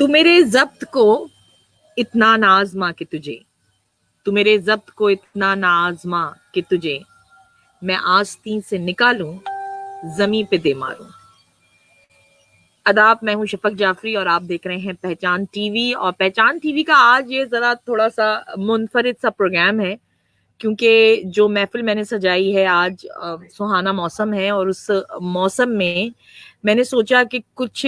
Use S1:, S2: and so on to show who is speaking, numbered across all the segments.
S1: तू मेरे ज़ब्त को इतना नाज़मा कि तुझे, तू मेरे ज़ब्त को इतना नाज़मा कि तुझे मैं आस्तीन से निकालूं, ज़मीं पे दे मारूं। आदाब, मैं हूं शफक जाफरी और आप देख रहे हैं पहचान टीवी। और पहचान टीवी का आज ये ज़रा थोड़ा सा मुनफरिद सा प्रोग्राम है, क्योंकि जो महफिल मैंने सजाई है आज, सुहाना मौसम है और उस मौसम में मैंने सोचा कि कुछ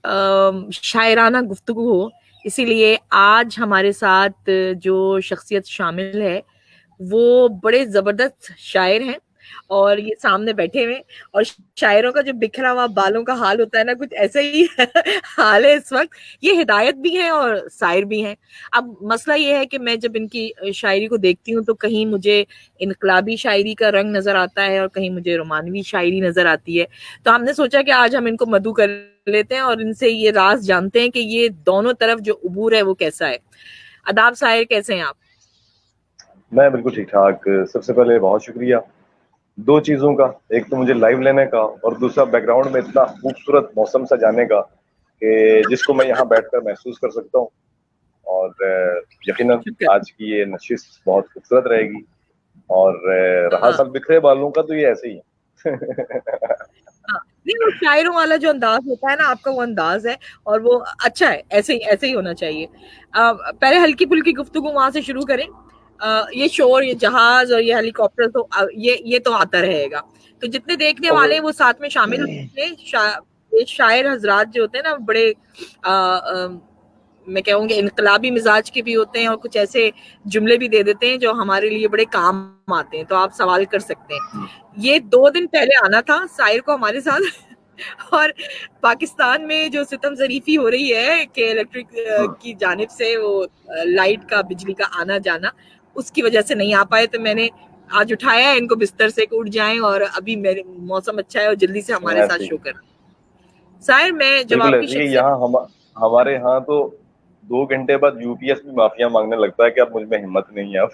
S1: शायराना गुफ्तगू हो। इसीलिए आज हमारे साथ जो शख्सियत शामिल है वो बड़े ज़बरदस्त शायर हैं और ये सामने बैठे हुए। और शायरों का जो बिखरा हुआ बालों का हाल होता है ना, कुछ ऐसे ही हाल है इस वक्त। ये हिदायत भी है और शायर भी हैं। अब मसला ये है कि मैं जब इनकी शायरी को देखती हूँ तो कहीं मुझे इनकलाबी शायरी का रंग नजर आता है और कहीं मुझे रोमानवी शायरी नजर आती है। तो हमने सोचा कि आज हम इनको मधु कर लेते हैं और इनसे ये राज जानते हैं कि ये दोनों तरफ जो उबूर है वो कैसा है। आदाब शायर, कैसे हैं आप?
S2: मैं बिल्कुल ठीक ठाक। सबसे पहले बहुत शुक्रिया दो चीज़ों का, एक तो मुझे लाइव लेने का और दूसरा बैकग्राउंड में इतना खूबसूरत मौसम सजाने का कि जिसको मैं यहाँ बैठकर महसूस कर सकता हूँ। और यकीनन
S1: शुक्र।
S2: आज की ये नशिस्त बहुत खूबसूरत रहेगी। और रहा
S1: हाँ,
S2: सब बिखरे बालों का, तो ये ऐसे ही है।
S1: हाँ। नहीं, वो शायरों वाला जो अंदाज होता है ना आपका, वो अंदाज है और वो अच्छा है। ऐसे ही होना चाहिए। पहले हल्की फुल्की गुफ्तगू वहां से शुरू करें। ये शोर, ये जहाज और ये हेलीकॉप्टर तो ये तो आता रहेगा। तो जितने देखने
S2: और
S1: वाले हैं वो साथ में शामिल होते हैं। ये शायर हजरात जो होते हैं ना, बड़े मैं कहूँगी इनकलाबी मिजाज के भी होते हैं और कुछ ऐसे जुमले भी दे देते हैं जो हमारे लिए बड़े काम आते हैं। तो आप सवाल कर सकते हैं। ये 2 दिन पहले आना था शायर को हमारे साथ और पाकिस्तान में जो सितम जरीफी हो रही है कि इलेक्ट्रिक की जानिब से वो लाइट का, बिजली का आना जाना, उसकी वजह से नहीं आ पाए। तो मैंने आज उठाया है इनको बिस्तर से कि उठ जाएं और अभी मेरे मौसम अच्छा है और जल्दी से हमारे साथ
S2: ऐसे ही
S1: शो कर। शायर, मैं जब
S2: बिल्कुल
S1: आपकी
S2: ऐसे ही
S1: शख्सियत
S2: यहाँ हमारे यहाँ तो 2 घंटे बाद यूपीएस भी माफिया मांगने लगता है कि अब मुझ में हिम्मत नहीं है अब।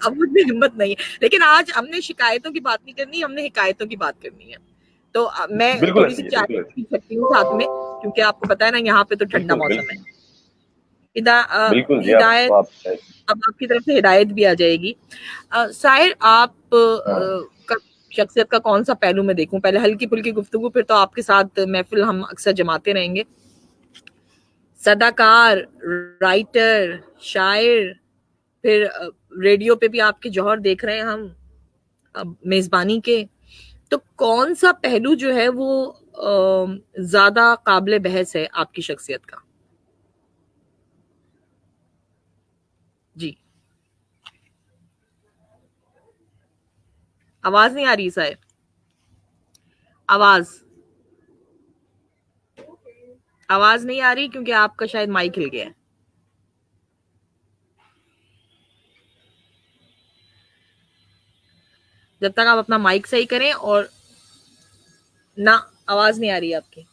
S1: अब मुझे हिम्मत नहीं है, लेकिन आज हमने शिकायतों की बात नहीं करनी, हमने हिकायतों की बात करनी है। तो मैं
S2: बिल्कुल
S1: थोड़ी
S2: ऐसी
S1: सी
S2: है,
S1: चाय
S2: बिल्कुल ऐसी
S1: पी सकती हूँ साथ में, क्योंकि आपको पता है ना यहाँ पे तो ठंडा
S2: बिल्कुल
S1: मौसम है।
S2: बिल्कुल बिल्कुल जी। आप
S1: हिदायत,
S2: आप
S1: अब आपकी तरफ से हिदायत भी आ जाएगी। शायर, आप
S2: हाँ
S1: का शख्सियत का कौन सा पहलू मैं देखूं? पहले हल्की फुल्की गुफ्तगू, फिर तो आपके साथ महफिल हम अक्सर जमाते रहेंगे। सदाकार, राइटर, शायर, फिर रेडियो पे भी आपके जौहर देख रहे हैं हम मेजबानी के। तो कौन सा पहलू जो है वो ज्यादा काबिल बहस है आपकी शख्सियत का? जी, आवाज नहीं आ रही शायद। आवाज आवाज नहीं आ रही क्योंकि आपका शायद माइक हिल गया है। जब तक आप अपना माइक सही करें और ना, आवाज नहीं आ रही आपकी।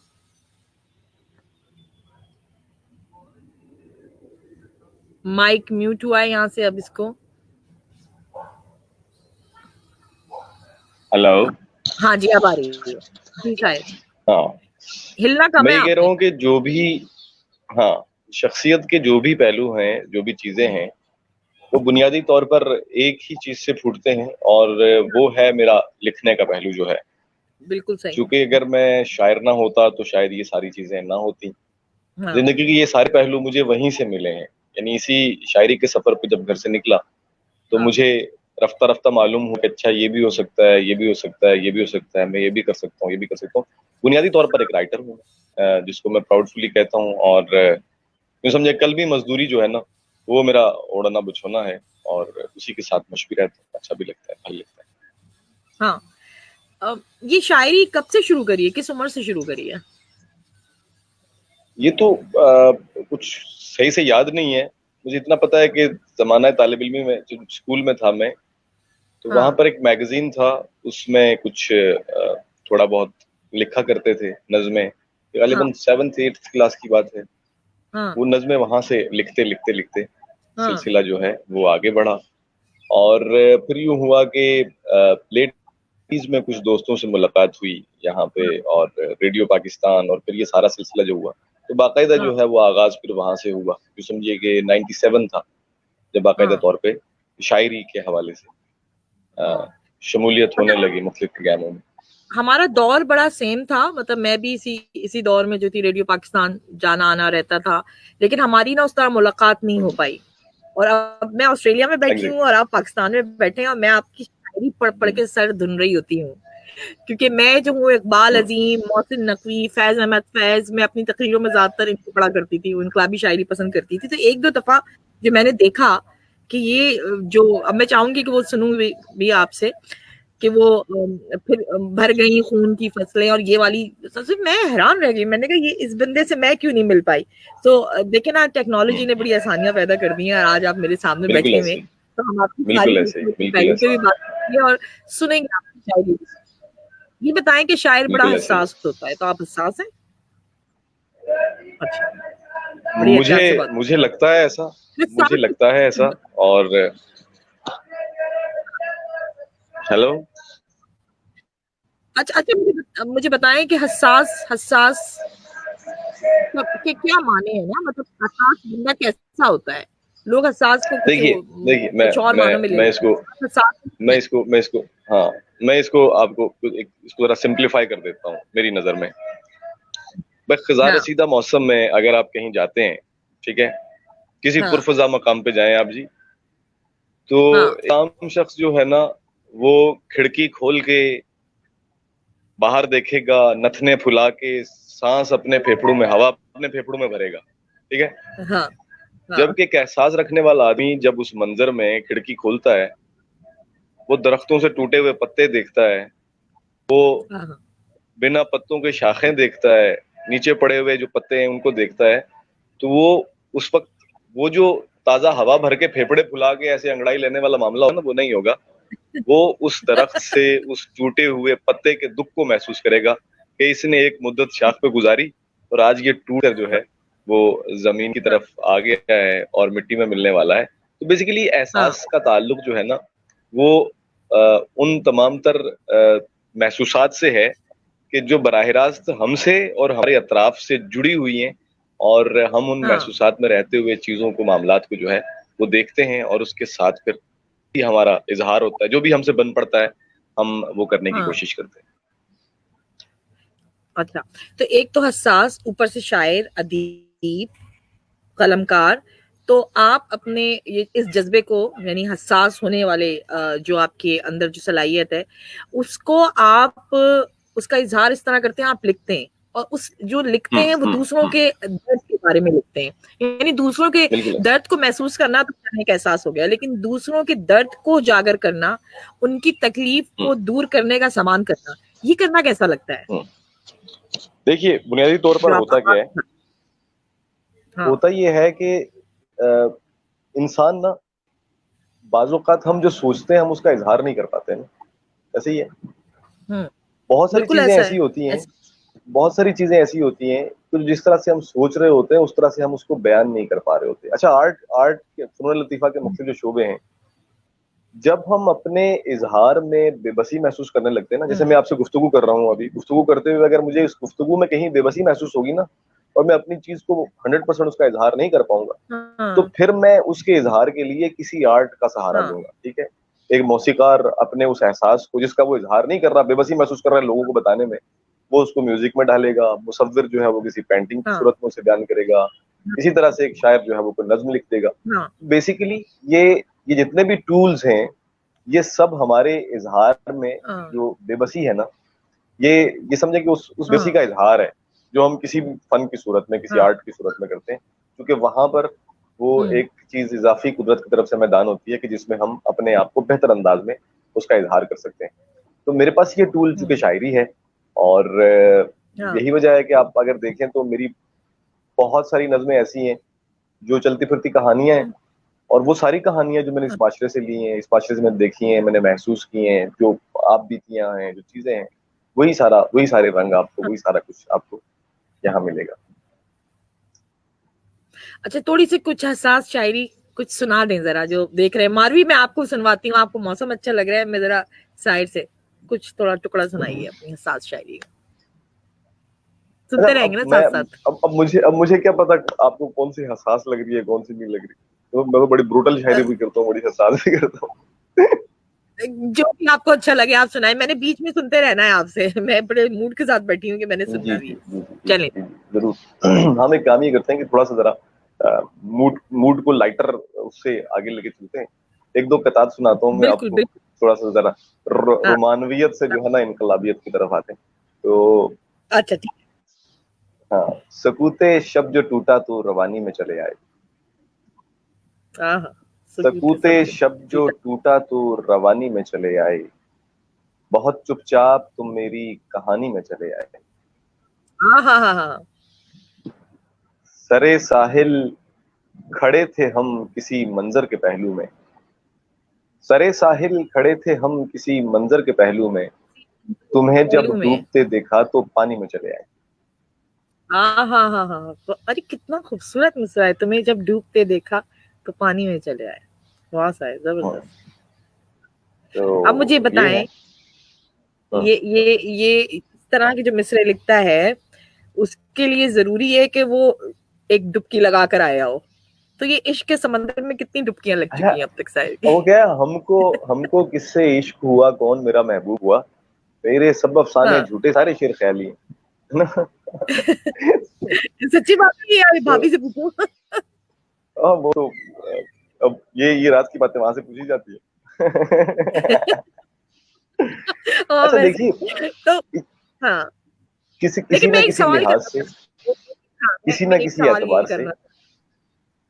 S1: माइक म्यूट हुआ है यहाँ से, अब इसको।
S2: हेलो।
S1: हाँ जी, अब आ रही है जी शायद।
S2: हाँ,
S1: हिलना कम
S2: मैं
S1: है
S2: ये कह रहा
S1: आपने।
S2: हूँ कि जो भी, हाँ, शख्सियत के जो भी पहलू हैं, जो भी चीजें हैं, वो बुनियादी तौर पर एक ही चीज से फूटते हैं और वो है मेरा लिखने का पहलू जो है।
S1: बिल्कुल सही।
S2: क्योंकि अगर मैं शायर ना होता तो शायद ये सारी चीजें ना होती।
S1: हाँ,
S2: जिंदगी के ये सारे पहलू मुझे वहीं से मिले हैं। यानी इसी शायरी के सफर पे जब घर से निकला तो
S1: हाँ,
S2: मुझे रफ्ता रफ्ता मालूम हुआ कि अच्छा ये भी हो सकता है, ये भी हो सकता है, ये भी हो सकता है, मैं ये भी कर सकता हूँ, ये भी कर सकता हूँ। बुनियादी तौर पर एक राइटर हूँ, जिसको मैं प्राउडफुली कहता हूँ। और यूँ समझे कल भी मजदूरी जो है ना, वो मेरा ओढ़ना बिछोना है और उसी के साथ मश भी रहता है। अच्छा भी लगता है, भल लगता है।
S1: हाँ। ये शायरी कब से शुरू करी है, किस उम्र से शुरू करी है?
S2: ये तो कुछ सही से याद नहीं है। मुझे इतना पता है कि जमाना तालिब इल्मी में जब स्कूल में था मैं, तो वहां
S1: हाँ,
S2: पर एक मैगजीन था। उसमें कुछ थोड़ा बहुत लिखा करते थे नज़में।
S1: हाँ,
S2: गालिबन 7th 8th क्लास की बात है।
S1: हाँ,
S2: वो नज़में वहां से लिखते लिखते लिखते
S1: हाँ,
S2: सिलसिला जो है वो आगे बढ़ा। और फिर यूं हुआ कि लेट में कुछ दोस्तों से मुलाकात हुई यहाँ पे,
S1: हाँ,
S2: और रेडियो पाकिस्तान, और फिर ये सारा सिलसिला जो हुआ। तो बाकायदा
S1: हाँ
S2: जो है वो आगाज फिर वहां से हुआ। जो समझिए कि 97 था जब बाकायदा
S1: हाँ
S2: तौर पे शायरी के हवाले से शमूलियत होने
S1: अच्छा,
S2: लगी मुख्तलिफ गानों में।
S1: हमारा दौर बड़ा सेम था, मतलब मैं भी इसी दौर में जो थी, रेडियो पाकिस्तान जाना आना रहता था, लेकिन हमारी ना उस तरह मुलाकात नहीं हो पाई। और अब मैं ऑस्ट्रेलिया में बैठी हूँ और आप पाकिस्तान में बैठे हैं, और मैं आपकी शायरी पढ़ पढ़ के सर धुन रही होती हूँ, क्योंकि मैं जो हूँ इकबाल अजीम, मोहसिन नकवी, फैज अहमद फैज, मैं अपनी तकरीरों में ज्यादातर इनको पढ़ा करती थी, इनकलाबी शायरी पसंद करती थी। तो एक दो दफा जो मैंने देखा कि ये जो, अब मैं चाहूंगी कि वो सुनूं भी आपसे, कि वो फिर भर गई खून की फसलें, और ये वाली सबसे मैं हैरान रह गई, मैंने कहा ये इस बंदे से मैं क्यों नहीं मिल पाई। तो देखे ना, टेक्नोलॉजी ने बड़ी आसानियां पैदा कर दी हैं, और आज आप मेरे सामने
S2: बिल्कुल
S1: बैठे हुए,
S2: ऐसे ही,
S1: तो हम आपकी सारी
S2: बिल्कुल ऐसे ही, बिल्कुल
S1: पहलू पे
S2: ऐसे
S1: भी
S2: ही,
S1: बात करेंगे और सुनेंगे आपकी शायरी। ये बताएं कि शायर बड़ा
S2: बिल्कुल ऐसे ही।
S1: हसास होता है, तो आप हसास हैं? अच्छा, बड़ी अच्छी
S2: मुझे
S1: आपसे बात।
S2: मुझे लगता है ऐसा, मुझे
S1: हसास
S2: लगता है ऐसा। और हेलो।
S1: अच्छा अच्छा, मुझे बताएं कि हसास हसास के क्या माने हैं ना, मतलब हसास बंदा कैसा होता है? लोग हसास को कुछ
S2: देखिए देखिए मैं
S1: कुछ और
S2: मैं
S1: मानों में ले
S2: मैं
S1: लेते हैं।
S2: इसको
S1: हसास क्या
S2: मैं
S1: है?
S2: इसको मैं इसको हाँ, मैं इसको आपको इसको जरा सिंप्लीफाई कर देता हूँ मेरी नजर में। भाई खिज़ां
S1: हाँ
S2: रसीदा मौसम में अगर आप कहीं जाते हैं, ठीक है, किसी
S1: हाँ
S2: पुरफ़ज़ा मकाम पे जाएं आप जी, तो
S1: हाँ
S2: एक आम शख्स जो है ना, वो खिड़की खोल के बाहर देखेगा, नथने फुला के, सांस अपने फेफड़ों में, हवा अपने फेफड़ों में भरेगा, ठीक है।
S1: हाँ हाँ
S2: जबकि एक एहसास रखने वाला आदमी जब उस मंजर में खिड़की खोलता है, वो दरख्तों से टूटे हुए पत्ते देखता है, वो
S1: हाँ
S2: बिना पत्तों के शाखें देखता है, नीचे पड़े हुए जो पत्ते हैं उनको देखता है, तो वो उस वक्त वो जो ताजा हवा भर के फेफड़े फुला के ऐसे अंगड़ाई लेने वाला मामला हो ना, वो नहीं होगा। वो उस दरख्त से उस टूटे हुए पत्ते के दुख को महसूस करेगा कि इसने एक मुद्दत शाख पे गुजारी और आज ये टूट कर जो है वो जमीन की तरफ आ गया है और मिट्टी में मिलने वाला है। तो बेसिकली
S1: हाँ
S2: एहसास का ताल्लुक जो है ना, वो उन तमाम तर महसूसात से है कि जो बराह रास्त हमसे और हमारे अतराफ से जुड़ी हुई हैं, और हम उन
S1: हाँ
S2: महसूसात में रहते हुए चीज़ों को, मामलात को जो है वो देखते हैं और उसके साथ फिर ही हमारा इजहार होता है। जो भी हमसे बन पड़ता है हम वो करने की
S1: हाँ।
S2: कोशिश करते हैं।
S1: अच्छा, तो एक तो हसास, ऊपर से शायर, अदीब, कलमकार, तो आप अपने ये इस जज्बे को, यानी हसास होने वाले जो आपके अंदर जो सलाहियत है, उसको आप उसका इजहार इस तरह करते हैं, आप लिखते हैं, और उस जो लिखते हैं वो दूसरों के दर्द के बारे में लिखते हैं, यानी दूसरों के
S2: बिल्कुल ऐसे।
S1: दर्द को महसूस करना तो करने का एहसास हो गया, लेकिन दूसरों के दर्द को उजागर करना, उनकी तकलीफ
S2: हम्म,
S1: को दूर करने का सामान करना, ये करना कैसा लगता है?
S2: हम्म। देखिए बुनियादी तौर पर
S1: जो आप
S2: होता क्या है,
S1: हाँ
S2: होता ये है कि अ, इंसान ना, बाज़ औक़ात हम जो सोचते हैं हम उसका इजहार नहीं कर पाते हैं ना, ऐसे ही है।
S1: हम्म,
S2: बहुत सारी
S1: बिल्कुल
S2: चीजें
S1: ऐसा
S2: ऐसी
S1: है,
S2: होती हैं,
S1: ऐसा।
S2: बहुत सारी चीजें ऐसी होती हैं कि जिस तरह से हम सोच रहे होते हैं उस तरह से हम उसको बयान नहीं कर पा रहे होते। अच्छा, आर्ट आर्ट के फ़नून लतीफ़ा के मुख्तलिफ जो शोबे हैं, जब हम अपने इजहार में बेबसी महसूस करने लगते हैं ना, जैसे मैं आपसे गुफ्तगू कर रहा हूँ, अभी गुफ्तगू करते हुए अगर मुझे इस गुफ्तगू में कहीं बेबसी महसूस होगी ना, और मैं अपनी चीज को 100% उसका इजहार नहीं कर पाऊंगा, तो
S1: हाँ
S2: फिर मैं उसके इजहार के लिए किसी आर्ट का सहारा
S1: हाँ
S2: लूंगा, ठीक है। एक मौसीकार अपने उस एहसास को जिसका वो इजहार नहीं कर रहा, बेबसी महसूस कर रहा है लोगों को बताने में, वो उसको म्यूजिक में डालेगा। मुसव्विर जो है वो किसी पेंटिंग की
S1: हाँ
S2: सूरत में उसे बयान करेगा। इसी तरह से एक शायर जो है वो कोई नज्म लिख देगा।
S1: हाँ
S2: बेसिकली ये जितने भी टूल्स हैं, ये सब हमारे इजहार में
S1: हाँ
S2: जो बेबसी है ना, ये ये समझे कि उस बेबसी
S1: हाँ
S2: का इजहार है, जो हम किसी भी फन की सूरत में, किसी
S1: हाँ
S2: आर्ट की सूरत में करते हैं, क्योंकि वहां पर वो
S1: हम्म
S2: एक चीज इजाफी कुदरत की तरफ से मैदान होती है कि जिसमें हम अपने आप को बेहतर अंदाज में उसका इजहार कर सकते हैं। तो मेरे पास ये टूल चूंकि
S1: हम्म,
S2: शायरी है, और
S1: हाँ
S2: यही वजह है कि आप अगर देखें तो मेरी बहुत सारी नज़में ऐसी हैं जो चलती फिरती कहानियां हैं, और वो सारी कहानियां जो मैंने इस
S1: हाँ,
S2: माशरे से ली हैं, इस माशरे से मैंने देखी हैं, मैंने महसूस की हैं, जो आप बीतियां हैं, जो चीजें हैं, वही सारे रंग आपको,
S1: हाँ।
S2: वही सारा कुछ आपको यहाँ मिलेगा।
S1: अच्छा, थोड़ी सी कुछ हसास शायरी कुछ सुना दें जरा, जो देख रहे हैं। मारवी, मैं आपको सुनवाती हूँ, आपको मौसम अच्छा लग रहा है, मैं जरा साइड से कुछ थोड़ा टुकड़ा सुनाइए अपनी हसास शायरी का। सुनते रहेंगे ना
S2: मैं
S1: साथ साथ।
S2: अब मुझे क्या पता आपको कौन सी हसास लग रही है, कौन सी नहीं लग रही। तो मैं तो बड़ी ब्रूटल शायरी भी करता हूँ, बड़ी हसास भी करता हूँ।
S1: जो भी आपको अच्छा लगे आप सुनाए, मैंने बीच में सुनते रहना है आपसे। मैं बड़े मूड के साथ बैठी हूँ कि मैंने
S2: जी
S1: सुनना भी
S2: जी
S1: है।
S2: जी जी
S1: चलें।
S2: जी जी, जरूर। हम एक काम ये करते हैं कि थोड़ा सा जरा मूड मूड को लाइटर उससे आगे लेके चलते हैं। एक दो कतार सुनाता हूँ मैं
S1: बिल्कुल
S2: आपको,
S1: बिल्कुल।
S2: थोड़ा सा जरा
S1: हाँ
S2: रोमानवियत से जो है ना इनकलाबियत की तरफ आते हैं। तो
S1: अच्छा ठीक
S2: हाँ, सकूते शब जो टूटा तो रवानी में चले आए।
S1: है। हाँ हाँ। सकूते
S2: सकूते
S1: सब जो
S2: शब जो
S1: टूटा।
S2: टूटा तो रवानी में चले आए। बहुत चुपचाप तुम मेरी कहानी में चले आए।
S1: हाँ हाँ हाँ हाँ।
S2: सरे साहिल खड़े थे हम किसी मंजर के पहलू में। सरे साहिल खड़े थे हम किसी मंजर के पहलू में। तुम्हें जब
S1: पहलू में।
S2: डूबते देखा तो पानी में चले आए।
S1: हाँ हाँ हाँ हाँ। तो अरे कितना खूबसूरत मिसरा है, तुम्हें जब डूबते देखा तो पानी में चले आए। वाह साहब
S2: हाँ,
S1: जबरदस्त। अब मुझे
S2: तो ये है।
S1: बताएं,
S2: हाँ,
S1: ये इस तरह के जो मिसरे लिखता है, उसके लिए जरूरी है कि वो एक डुबकी लगा कर आया हो। तो ये इश्क के समंदर में कितनी डुबकियां लग
S2: अच्छा,
S1: चुकी हैं अब तक शायद की।
S2: वो क्या है, हमको हमको किससे इश्क हुआ, कौन मेरा महबूब हुआ, मेरे सब अफसाने
S1: हाँ।
S2: झूठे, सारे शेर ख्याली हैं, है ना।
S1: सच्ची बात है यार,
S2: तो
S1: भाभी से पूछो।
S2: वो तो अब ये रात की बातें वहां से पूछी जाती है।
S1: हाँ
S2: अच्छा
S1: वैसे।
S2: देखिए,
S1: तो हाँ,
S2: किसी किसी
S1: लेकिन
S2: ना
S1: मैं एक
S2: किसी
S1: सवाल
S2: लिहाज
S1: करना
S2: से,
S1: चाहती हूँ। हाँ,
S2: किसी
S1: मैं
S2: ना
S1: एक
S2: किसी
S1: सवाल
S2: एतबार
S1: यही
S2: से,
S1: करना।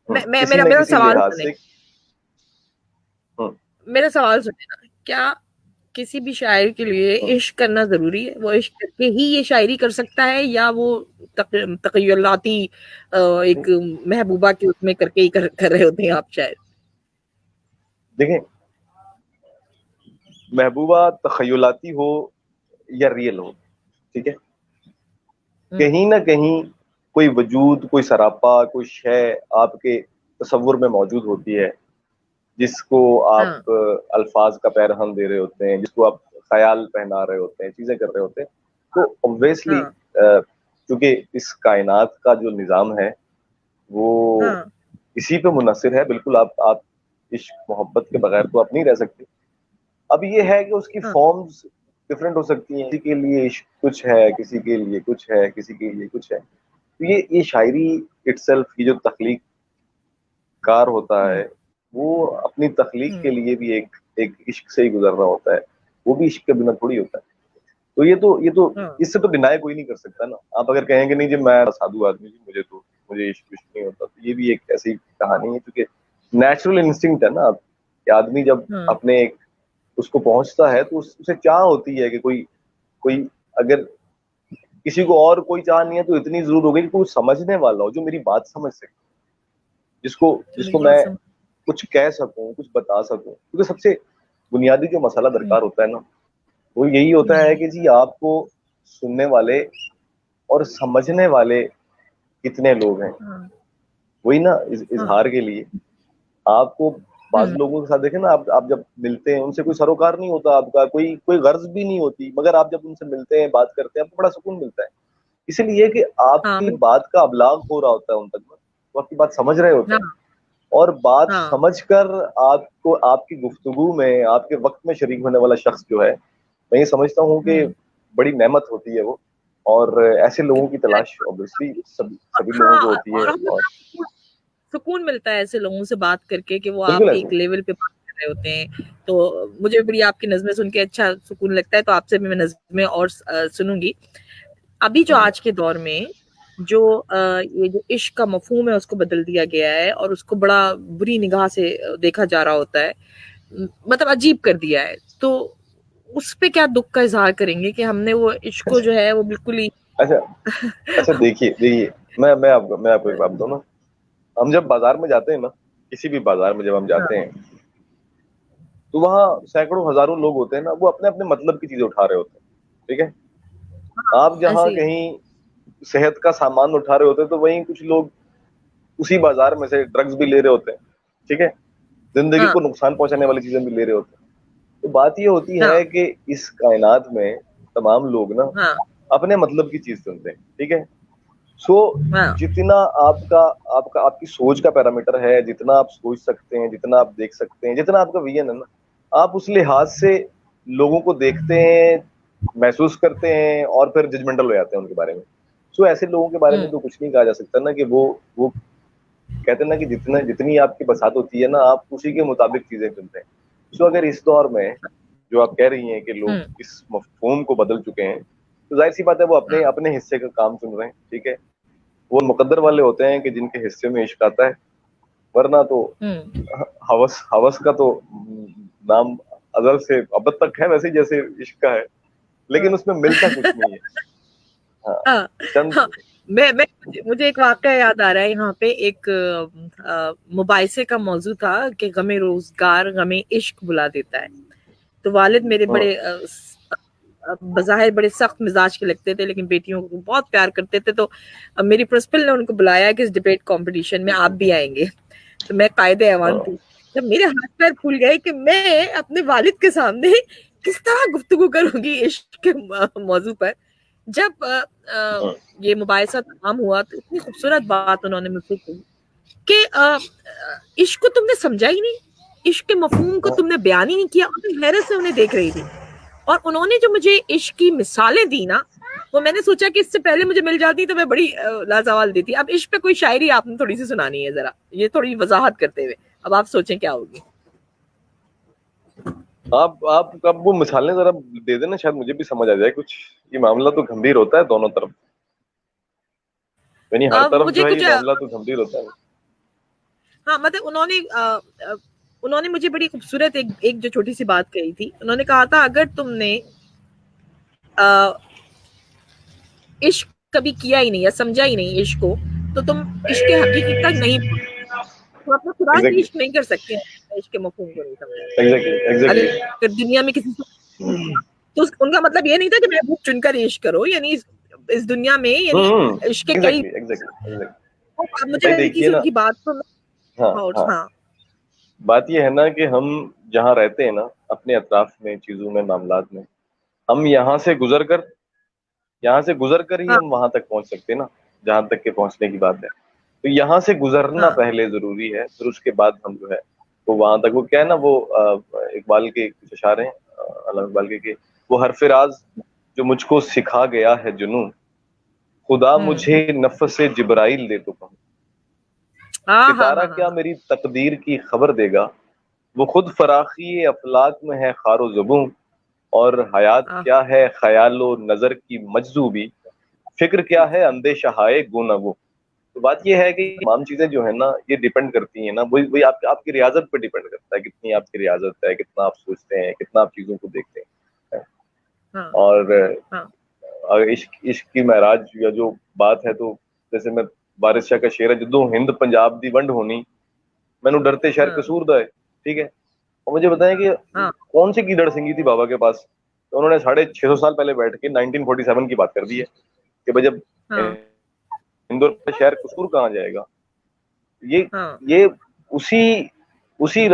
S1: मैं
S2: किसी
S1: मेरा
S2: न
S1: मेरा
S2: किसी
S1: सवाल
S2: लिहाज
S1: सुने।
S2: से। हम्म,
S1: मेरा सवाल सुने ना, क्या किसी भी शायर के लिए
S2: हम्म।
S1: इश्क करना जरूरी है? वो इश्क करके ही ये शायरी कर सकता है, या वो तकय्युलाती एक महबूबा के उसमें करके ही कर रहे होते हैं आप शायद?
S2: देखें, महबूबा तखयलाती हो या रियल हो, ठीक है,
S1: हम्म,
S2: कहीं ना कहीं कोई वजूद, कोई सरापा, कोई शय आपके तसव्वुर में मौजूद होती है, जिसको आप
S1: हाँ
S2: अल्फाज का पैरहन दे रहे होते हैं, जिसको आप ख्याल पहना रहे होते हैं, चीजें कर रहे होते हैं। तो ऑब्वियसली
S1: हाँ
S2: क्योंकि इस कायनात का जो निज़ाम है वो
S1: हाँ
S2: इसी पे मुनहसिर है। बिल्कुल आप इश्क मोहब्बत के बगैर तो आप नहीं रह सकते। अब ये है कि उसकी
S1: हाँ
S2: फॉर्म्स डिफरेंट हो सकती हैं, किसी के लिए इश्क कुछ है, किसी के लिए कुछ है, किसी के लिए कुछ है। तो ये शायरी इटसेल्फ, ये जो तख्लीक कार होता है,
S1: हम्म
S2: वो अपनी तख्लीक के
S1: हम्म
S2: लिए भी एक एक इश्क से ही गुजर रहा होता है। वो भी इश्क के बिना थोड़ी होता है। तो ये तो
S1: हाँ
S2: इससे तो डिनाई कोई नहीं कर सकता ना। आप अगर कहेंगे नहीं जी मैं साधु आदमी जी, मुझे इश्क विश्क नहीं होता, तो ये भी एक ऐसी कहानी है, क्योंकि नेचुरल इंस्टिंक्ट है ना कि आदमी जब
S1: हाँ
S2: अपने एक उसको पहुंचता है तो उसे चाह होती है कि कोई कोई अगर किसी को और कोई चाह नहीं है तो इतनी जरूर हो गई कि कोई समझने वाला हो, जो मेरी बात समझ सके, जिसको
S1: तो मेरी
S2: जिसको
S1: बात
S2: मैं
S1: समझ।
S2: कुछ कह सकूं, कुछ बता सकूं। क्योंकि सबसे बुनियादी जो मसाला
S1: हम्म
S2: दरकार होता है ना, वो यही होता है
S1: हम्म,
S2: कि जी आपको सुनने वाले और समझने वाले कितने लोग हैं।
S1: हाँ
S2: वही ना,
S1: हाँ
S2: इजहार के लिए आपको बाज
S1: हम्म
S2: लोगों के साथ देखें ना, आप जब मिलते हैं उनसे कोई सरोकार नहीं होता आपका, कोई गर्ज भी नहीं होती, मगर आप जब उनसे मिलते हैं, बात करते हैं, आपको बड़ा सुकून मिलता है। इसलिए कि
S1: हाँ
S2: आपकी बात का अबलाग हो रहा होता है उन तक ना, वो आपकी बात समझ रहे होते
S1: हाँ
S2: हैं। और बात
S1: हाँ
S2: समझकर आपको आपकी गुफ्तगू में, आपके वक्त में शरीक होने वाला शख्स जो है, मैं ये समझता हूँ कि
S1: हम्म।
S2: बड़ी नेमत होती है वो। और ऐसे लोगों की तलाश ऑब्वियसली सभी सभी लोगों को
S1: हाँ,
S2: होती है।
S1: और हमें
S2: और
S1: बड़ा सुकून मिलता है ऐसे लोगों से बात करके कि वो
S2: बिल्कुल
S1: आपके
S2: ऐसे।
S1: एक लेवल पे बात कर रहे होते हैं। तो मुझे भी आपकी नज़्में सुन के अच्छा सुकून लगता है, तो आपसे भी मैं नज़्में और सुनूंगी। अभी जो आज के दौर में जो ये जो इश्क का मफहूम है उसको बदल दिया गया है, और उसको बड़ा बुरी निगाह से देखा जा रहा होता है, मतलब अजीब कर दिया है। तो उस पे क्या दुख का इजहार करेंगे कि हमने वो इश्क को जो है वो बिल्कुल ही
S2: अच्छा अच्छा, देखिए देखिए, मैं आपको एक बात बताऊं ना। हम जब बाजार में जाते हैं ना, किसी भी बाजार में जब हम
S1: हाँ
S2: जाते हैं, तो वहाँ सैकड़ों हजारों लोग होते हैं ना, वो अपने अपने मतलब की चीजें उठा रहे होते हैं, ठीक है।
S1: हाँ
S2: आप जहाँ
S1: ऐसे ही।
S2: कहीं सेहत का सामान उठा रहे होते हैं, तो वहीं कुछ लोग उसी बाजार में से ड्रग्स भी ले रहे होते हैं, ठीक है, जिंदगी
S1: हाँ
S2: को नुकसान पहुंचाने वाली चीजें भी ले रहे होते हैं। तो बात ये होती
S1: हाँ
S2: है कि इस कायनात में तमाम लोग ना
S1: हाँ
S2: अपने मतलब की चीज चुनते हैं, ठीक है। सो
S1: हाँ
S2: जितना आपका आपका आपकी सोच का पैरामीटर है, जितना आप सोच सकते हैं, जितना आप देख सकते हैं, जितना आपका विजन है ना, आप उस लिहाज से लोगों को देखते हैं, महसूस करते हैं और फिर जजमेंटल हो जाते हैं उनके बारे में। सो ऐसे लोगों के बारे में
S1: हम्म
S2: तो कुछ नहीं कहा जा सकता ना, कि वो कहते हैं ना कि जितना जितनी आपकी बसात होती है ना, आप उसी के मुताबिक चीजें चुनते हैं। सो अगर इस दौर में जो आप कह रही हैं कि लोग
S1: हम्म
S2: इस मफहूम को बदल चुके हैं, तो जाहिर सी बात है वो अपने
S1: हम्म
S2: अपने हिस्से का काम चुन रहे हैं, ठीक है। वो मुकद्दर वाले होते हैं कि जिनके हिस्से में इश्क आता है, वरना तो
S1: हम्म
S2: हवस हवस का तो नाम अजल से अब तक है वैसे ही जैसे इश्क का है, लेकिन उसमें मिलता कुछ नहीं है। हाँ,
S1: हाँ
S2: चंद।
S1: हाँ मैं मुझे एक वाक़या याद आ रहा है यहाँ पे एक मुबाइसे का मौजू था कि गमे रोजगार गमे इश्क बुला देता है। तो वालिद मेरे
S2: हम्म,
S1: बड़े बज़ाहिर बड़े सख्त मिजाज के लगते थे, लेकिन बेटियों को बहुत प्यार करते थे। तो मेरी प्रिंसिपल ने उनको बुलाया कि इस डिबेट कंपटीशन में आप भी आएंगे। तो मैं कायदे ऐवान
S2: हाँ,
S1: थी। जब मेरे हाथ पैर फूल गए कि मैं अपने वालिद के सामने किस तरह गुफ्तगू करूंगी इश्क के मौजू पर। जब
S2: हाँ,
S1: ये मुबाहिसा तमाम हुआ तो इतनी खूबसूरत बात उन्होंने मुझसे कही कि इश्क को तुमने समझा ही नहीं, इश्क के मफहूम को
S2: हाँ,
S1: तुमने बयान ही नहीं किया। और मैं हैरत से उन्हें देख रही थी, और उन्होंने जो मुझे इश्क की मिसालें दी ना, वो मैंने सोचा कि इससे पहले मुझे मिल जाती तो मैं बड़ी लाजवाल देती। अब इश्क पे कोई शायरी आपने थोड़ी सी सुनानी है, जरा ये थोड़ी वजाहत करते हुए। अब आप सोचें क्या होगी।
S2: आप अब वो मिसालें जरा दे देना, शायद मुझे भी समझ आ जाए कुछ। ये मामला तो गंभीर होता है दोनों तरफ, यानी हर तरफ
S1: मुझे
S2: जो है ये
S1: कुछ
S2: मामला तो गंभीर होता है।
S1: हाँ मतलब उन्होंने मुझे बड़ी खूबसूरत एक जो छोटी सी बात कही थी। उन्होंने कहा था, अगर तुमने अ, इश्क कभी किया ही नहीं या समझा ही नहीं इश्क को, तो तुम इश्क के हकीकत तक नहीं, तो अपना खुदा से
S2: एग्जैक्टली,
S1: इश्क नहीं कर सकते हैं, इश्क के मफहूम को नहीं समझा।
S2: Exactly, exactly.
S1: अगर दुनिया में किसी से, तो उनका मतलब ये नहीं था कि महबूब चुनकर इश्क करो, यानी इस दुनिया में, यानी इश्क के कई।
S2: Exactly, exactly, exactly.
S1: अब मुझे
S2: भाई
S1: हल्की
S2: देखिए
S1: सी
S2: ना,
S1: उनकी बात तो
S2: हाँ,
S1: और
S2: हाँ,
S1: हाँ
S2: बात ये है ना कि हम जहाँ रहते हैं ना, अपने अतराफ में, चीजों में, मामलात में, हम यहाँ से गुजर कर ही
S1: हाँ
S2: हम वहां तक पहुंच सकते हैं ना, जहां तक के पहुंचने की बात है। तो यहाँ से गुजरना
S1: हाँ
S2: पहले जरूरी है, फिर उसके बाद हम जो है वो वहां तक, वो क्या है ना, वो इकबाल के कुछ अशारे हैं, अल्लामा इकबाल के वो हरफराज जो मुझको सिखा गया है जुनून, खुदा मुझे नफ्से जिब्राइल दे तो कहूं,
S1: हाँ हाँ
S2: सितारा
S1: हाँ हाँ
S2: क्या मेरी तकदीर की खबर देगा, वो खुद फराखी अफलाक में है खारो ज़ुबूं, और हयात
S1: हाँ
S2: क्या है ख्यालो नजर की मजजूबी, फिक्र क्या है अंदेशहाए गुनगू। तो बात ये है कि तमाम चीजें जो है ना, ये डिपेंड करती हैं ना, वही वही आपकी आपकी रियाजत पे डिपेंड करता है, कितनी आपकी रियाजत है, कितना आप सोचते हैं, कितना आप चीजों को देखते हैं।
S1: हाँ
S2: और
S1: हाँ
S2: अगर इश्क इश्क की महराज या जो बात है, तो जैसे मैं वारिस शाह का शेर है, जदों हिंद पंजाब दी वंड होनी, मैनू डरते शहर
S1: हाँ
S2: कसूर दा है, ठीक है। और मुझे बताएं कि
S1: हाँ
S2: कौन सी गीदड़ सिंगी थी बाबा के पास, तो उन्होंने 650 साल पहले बैठ के 1947 की बात कर दी है कि भाई जब
S1: हाँ
S2: इंदौर का शहर कसूर कहाँ जाएगा। ये
S1: हाँ
S2: ये उसी उसी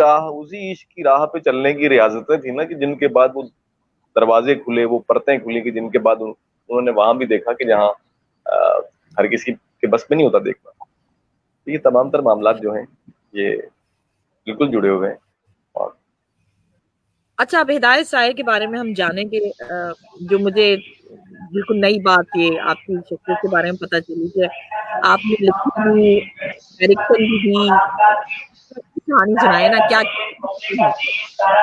S2: इश्क की राह पे चलने की रियाजतें थी ना, कि जिनके बाद वो दरवाजे खुले, वो परतें खुली, कि जिनके बाद उन्होंने वहां भी देखा कि जहाँ अ, हर किसी के बस में नहीं होता देखना। तो ये तमाम तर मामला जो हैं, ये बिल्कुल जुड़े हुए हैं। और
S1: अच्छा, अब हिदायत साय के बारे में हम जानेंगे। जो मुझे बिल्कुल नई बात ये आपकी शख्सियत के बारे में पता चली कि आपने लिखी भी, डायरेक्शन भी दी। कहानी सुनाए ना क्या है?
S2: आपकी
S1: सारे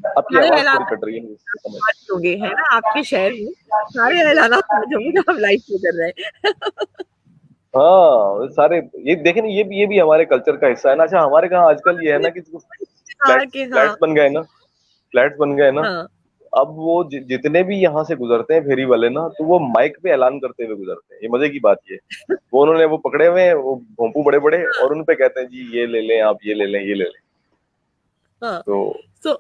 S2: आवाज थोड़ी
S1: ऐलान
S2: कट रही है, मुझे समझ।
S1: आज होंगे है ना आपके शहर में, सारे ऐलान आज होंगे जो हम लाइव पे कर रहे हैं।
S2: हाँ, सारे ये देखें ना, ये भी हमारे कल्चर का हिस्सा है ना। अच्छा, हमारे कहाँ आजकल ये है ना कि
S1: हाँ कि हाँ
S2: फ्लैट्स बन गए ना, फ्लैट्स बन गए ना।
S1: हाँ
S2: अब वो जितने भी यहाँ से गुजरते हैं फेरी वाले ना, तो वो माइक पे ऐलान करते हुए गुजरते हैं। ये मजे की बात ये है, वो उन्होंने वो पकड़े हुए हैं, वो भोंपू बड़े बड़े, और उन पे कहते हैं जी ये ले लें, आप ये ले लें, ये ले लें।
S1: हाँ।
S2: तो
S1: सो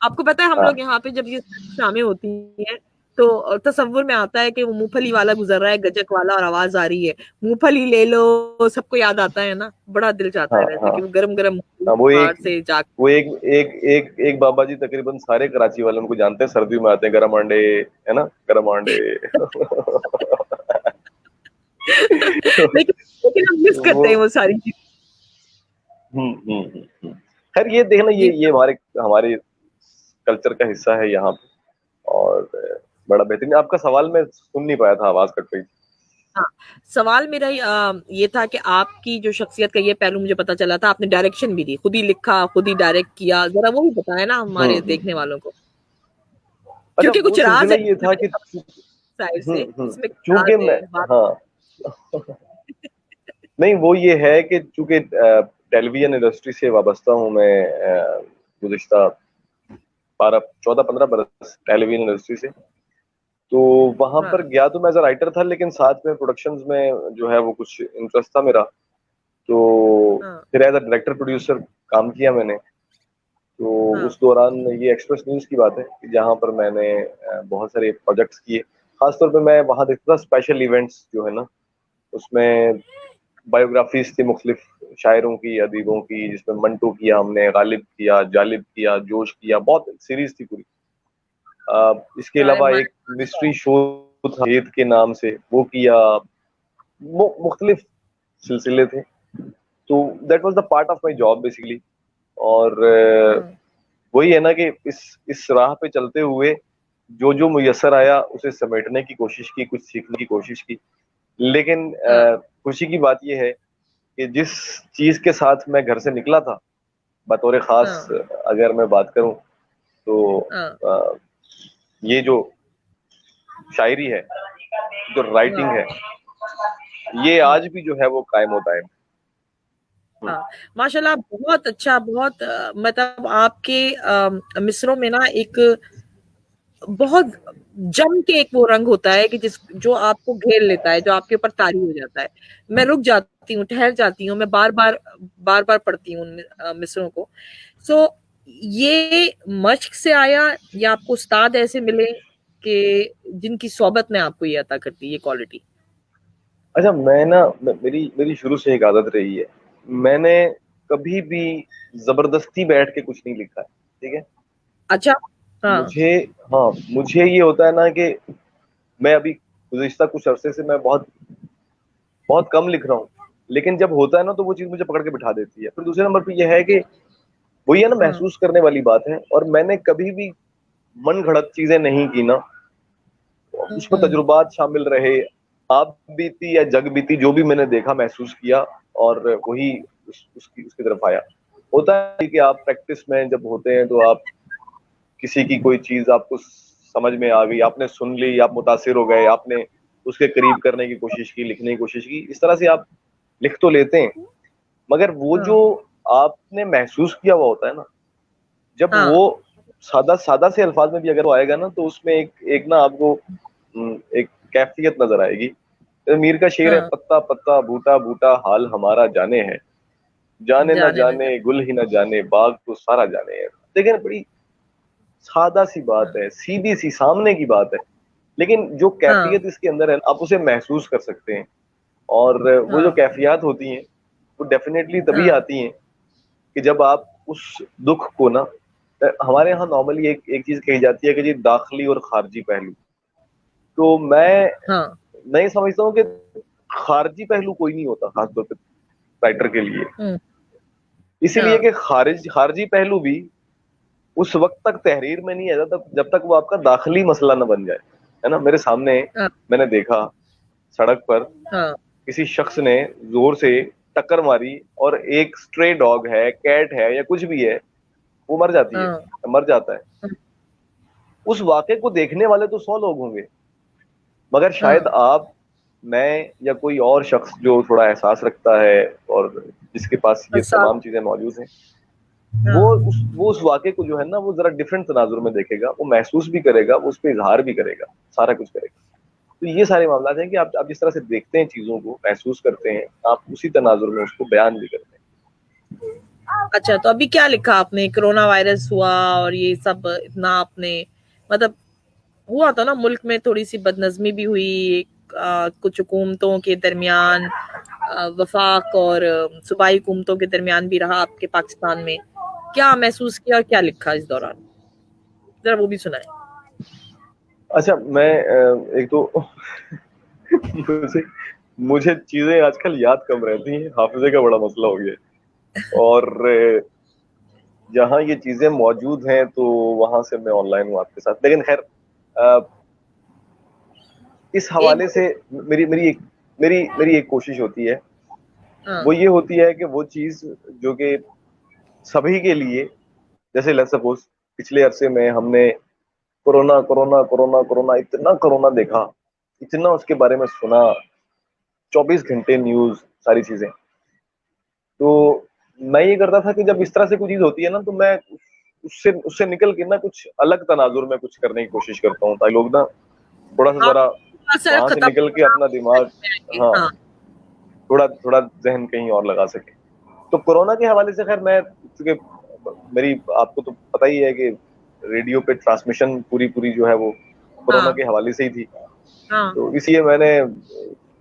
S1: आपको पता है, हम लोग
S2: हाँ,
S1: यहाँ पे जब ये शामें होती हैं तो तसव्वुर में आता है कि वो मूंगफली वाला गुजर रहा है, गजक वाला, और आवाज आ रही है मूंगफली ले लो, सबको याद आता है ना, बड़ा दिल चाहता
S2: हाँ,
S1: है वैसे
S2: हाँ,
S1: कि वो गरम गरम
S2: हाँ,
S1: बाहर से जा
S2: वो एक बाबा जी तकरीबन सारे कराची वाले उनको जानते हैं, सर्दियों में आते हैं, गरम अंडे, है ना, गरम अंडे।
S1: लेकिन लेकिन हम मिस
S2: वो
S1: करते हैं वो सारी चीजें।
S2: खैर ये देखना,
S1: ये
S2: ये हमारे हमारे कल्चर का हिस्सा है यहाँ पे। और बड़ा बेहतरीन। आपका सवाल मैं सुन नहीं पाया था, आवाज कट गई।
S1: हाँ, सवाल मेरा ये था कि आपकी जो शख्सियत का ये पहलू मुझे पता चला था, आपने डायरेक्शन भी दी, खुद ही लिखा, खुद ही डायरेक्ट किया, जरा वो भी बताया ना हमारे देखने वालों को,
S2: अच्छा,
S1: क्योंकि
S2: वो
S1: कुछ राज
S2: सिलसिला
S1: है
S2: ये था कि
S1: साइड से, इसमें कुछ
S2: चूंकि
S1: राज
S2: मैं,
S1: है बात।
S2: हाँ, नहीं वो ये है कि चूंकि टेलीविजन इंडस्ट्री से वाबस्ता हूँ मैं, गुज़िश्ता 12-14-15 बरस टेलीविजन इंडस्ट्री से। तो वहां पर
S1: हाँ,
S2: गया तो मैं एज राइटर था, लेकिन साथ में प्रोडक्शंस में जो है वो कुछ इंटरेस्ट था मेरा। तो
S1: हाँ,
S2: फिर एज अ डायरेक्टर प्रोड्यूसर काम किया मैंने। तो
S1: हाँ,
S2: उस दौरान ये एक्सप्रेस न्यूज की बात है कि जहाँ पर मैंने बहुत सारे प्रोजेक्ट्स किए। खासतौर पे मैं वहां देखता था स्पेशल इवेंट्स जो है ना, उसमें बायोग्राफीज थी मुख्तलिफ शायरों की, अदीबों की, जिसमें मंटू किया हमने, गालिब किया, जालिब किया, जोश किया, बहुत सीरीज थी पूरी। इसके
S1: अरे
S2: अलावा
S1: मैं,
S2: एक मिस्ट्री शो था वेद के नाम से, वो किया। मुख्तलिफ सिलसिले थे। तो that was the part of my job basically. और
S1: हाँ,
S2: वही है ना कि इस राह पे चलते हुए जो जो मुयस्सर आया उसे समेटने की कोशिश की, कुछ सीखने की कोशिश की। लेकिन
S1: हाँ,
S2: खुशी की बात यह है कि जिस चीज के साथ मैं घर से निकला था, बतौर खास
S1: हाँ,
S2: अगर मैं बात करूं, तो
S1: हाँ,
S2: अ, ये जो शायरी है, जो राइटिंग
S1: हाँ,
S2: है, ये
S1: हाँ,
S2: आज भी जो है वो कायम होता है।
S1: हाँ, माशाल्लाह, बहुत अच्छा, बहुत मतलब आपके मिसरों में ना एक बहुत जम के एक वो रंग होता है कि जिस जो आपको घेर लेता है, जो आपके ऊपर तारी हो जाता है। मैं रुक जाती हूँ, ठहर जाती हूँ, मैं बार-बार पढ़ती हूँ उन मिसरों को। सो ये मश्क से आया या आपको उस्ताद ऐसे मिले कि जिनकी सोहबत ने आपको ये अता कर दी ये क्वालिटी?
S2: अच्छा, मेरी मेरी शुरू से एक आदत रही है, मैंने कभी भी जबरदस्ती बैठ के कुछ नहीं लिखा है। ठीक है।
S1: अच्छा, हाँ,
S2: मुझे, हाँ, मुझे ये होता है ना कि मैं अभी गुज़िश्ता कुछ अरसे से मैं बहुत बहुत कम लिख रहा हूँ, लेकिन जब होता है ना तो वो चीज मुझे पकड़ के बिठा देती है। फिर दूसरे नंबर पे ये है कि वही है ना,
S1: हाँ,
S2: महसूस करने वाली बात है। और मैंने कभी भी मन घड़त चीजें नहीं की ना, उसमें
S1: हुँ,
S2: तजुर्बात शामिल रहे, आप बीती या जग बीती, जो भी मैंने देखा, महसूस किया, और वही उसकी तरफ आया। होता है कि आप प्रैक्टिस में जब होते हैं तो आप किसी की कोई चीज आपको समझ में आ गई, आपने सुन ली, आप मुतासिर हो गए, आपने उसके करीब करने की कोशिश की, लिखने की कोशिश की, इस तरह से आप लिख तो लेते हैं। मगर वो जो
S1: हाँ,
S2: आपने महसूस किया हुआ होता है ना, जब
S1: हाँ,
S2: वो सादा सादा से अल्फाज में भी अगर वो आएगा ना, तो उसमें एक एक ना आपको एक कैफियत नजर आएगी। तो मीर का शेर है,
S1: हाँ,
S2: पत्ता पत्ता बूटा बूटा हाल हमारा जाने है, जाने ना
S1: जाने ना
S2: जाने
S1: जाने।
S2: गुल ही ना जाने बाग तो सारा जाने है। देखिए ना, बड़ी सादा सी बात
S1: हाँ,
S2: है, सीधी सी सामने की बात है, लेकिन जो
S1: हाँ,
S2: कैफियत इसके अंदर है आप उसे महसूस कर सकते हैं। और वो जो
S1: हाँ,
S2: कैफियत होती हैं, वो डेफिनेटली तभी
S1: हाँ,
S2: आती हैं कि जब आप उस दुख को ना, हमारे यहाँ नॉर्मली एक एक चीज कही जाती है कि जी दाखिली और खारजी पहलू। तो
S1: हाँ,
S2: मैं ये समझता हूँ कि खारजी पहलू कोई नहीं होता खासतौर पर राइटर के लिए।
S1: हुँ,
S2: इसीलिए
S1: हाँ,
S2: कि खारजी पहलू भी उस वक्त तक तहरीर में नहीं आ जाता जब तक वो आपका दाखिली मसला ना बन जाए। है ना, मेरे सामने
S1: हाँ,
S2: मैंने देखा सड़क पर
S1: हाँ,
S2: किसी शख्स ने जोर से टक्कर मारी, और एक स्ट्रे डॉग है, कैट है, या कुछ भी है, वो मर जाती है,
S1: हाँ,
S2: मर जाता है।
S1: हाँ,
S2: उस वाक़े को देखने वाले तो 100 लोग होंगे, मगर शायद
S1: हाँ,
S2: आप, मैं, या कोई और शख्स जो थोड़ा एहसास रखता है और जिसके पास ये
S1: साथ,
S2: तमाम चीजें मौजूद हैं, वो
S1: हाँ,
S2: उस वाक़े को जो है ना वो जरा डिफरेंट तनाजुर में देखेगा, वो महसूस भी करेगा, वो उस पर इजहार भी करेगा, सारा कुछ करेगा। तो ये सारे मामला हैं कि आप जिस तरह से देखते हैं, चीजों को महसूस करते हैं, आप उसी तनाजुर में उसको बयान भी करते हैं।
S1: अच्छा, तो अभी क्या लिखा आपने? कोरोना वायरस हुआ और ये सब इतना आपने मतलब हुआ था ना, मुल्क में थोड़ी सी बदनज़मी भी हुई, कुछ हुकूमतों के दरमियान वफाक और सूबाई हुकूमतों के दरमियान भी रहा आपके पाकिस्तान में, क्या महसूस किया और क्या लिखा इस दौरान, जरा वो भी सुनाए।
S2: अच्छा, मैं एक तो मुझे मुझे चीजें आजकल याद कम रहती हैं, हाफिजे का बड़ा मसला हो गया है। और जहाँ ये चीजें मौजूद हैं तो वहां से मैं ऑनलाइन हूँ आपके साथ। लेकिन खैर, इस
S1: एक
S2: हवाले से मेरी मेरी एक कोशिश होती है,
S1: हाँ
S2: वो ये होती है कि वो चीज जो कि सभी के लिए, जैसे लेट्स सपोज पिछले अरसे में हमने कोरोना कोरोना कोरोना कोरोना इतना कोरोना देखा, इतना उसके बारे में सुना, 24 घंटे न्यूज, सारी चीजें। तो मैं ये करता था कि जब इस तरह से कोई चीज होती है ना, तो मैं उससे उससे निकल के ना कुछ अलग तनाजुर में कुछ करने की कोशिश करता हूँ, ताकि लोग ना थोड़ा सा
S1: आप
S2: जरा
S1: असर
S2: वहां से
S1: खत्म
S2: निकल के अपना दिमाग, हाँ,
S1: हाँ
S2: थोड़ा थोड़ा जहन कहीं और लगा सके। तो कोरोना के हवाले से खैर मैं, क्योंकि मेरी, आपको तो पता ही है कि रेडियो पे ट्रांसमिशन पूरी पूरी जो है वो कोरोना
S1: हाँ
S2: के हवाले से ही थी।
S1: हाँ
S2: तो इसलिए मैंने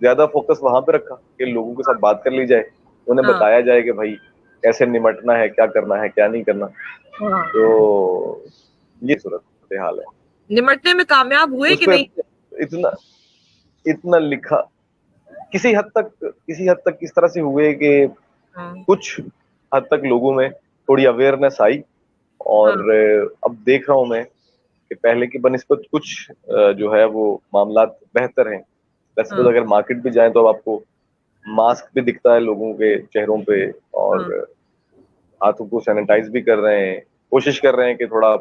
S2: ज्यादा फोकस वहां पे रखा कि लोगों के साथ बात कर ली जाए, उन्हें
S1: हाँ
S2: बताया जाए कि भाई कैसे निमटना है, क्या करना है, क्या नहीं करना।
S1: हाँ।
S2: तो ये सूरत हाल है।
S1: निमटने में कामयाब हुए
S2: उस
S1: कि
S2: पे
S1: नहीं।
S2: इतना इतना लिखा, किसी हद तक किस तरह से हुए कि
S1: हाँ
S2: कुछ हद तक लोगों में थोड़ी अवेयरनेस आई। और
S1: हाँ
S2: अब देख रहा हूं मैं कि पहले की बनिस्बत कुछ जो है वो मामलात बेहतर हैं। वैसे
S1: हाँ
S2: अगर मार्केट भी जाएं तो अब आपको मास्क भी दिखता है लोगों के चेहरों पे, और
S1: हाँ
S2: हाथों को सैनिटाइज भी कर रहे हैं, कोशिश कर रहे हैं कि थोड़ा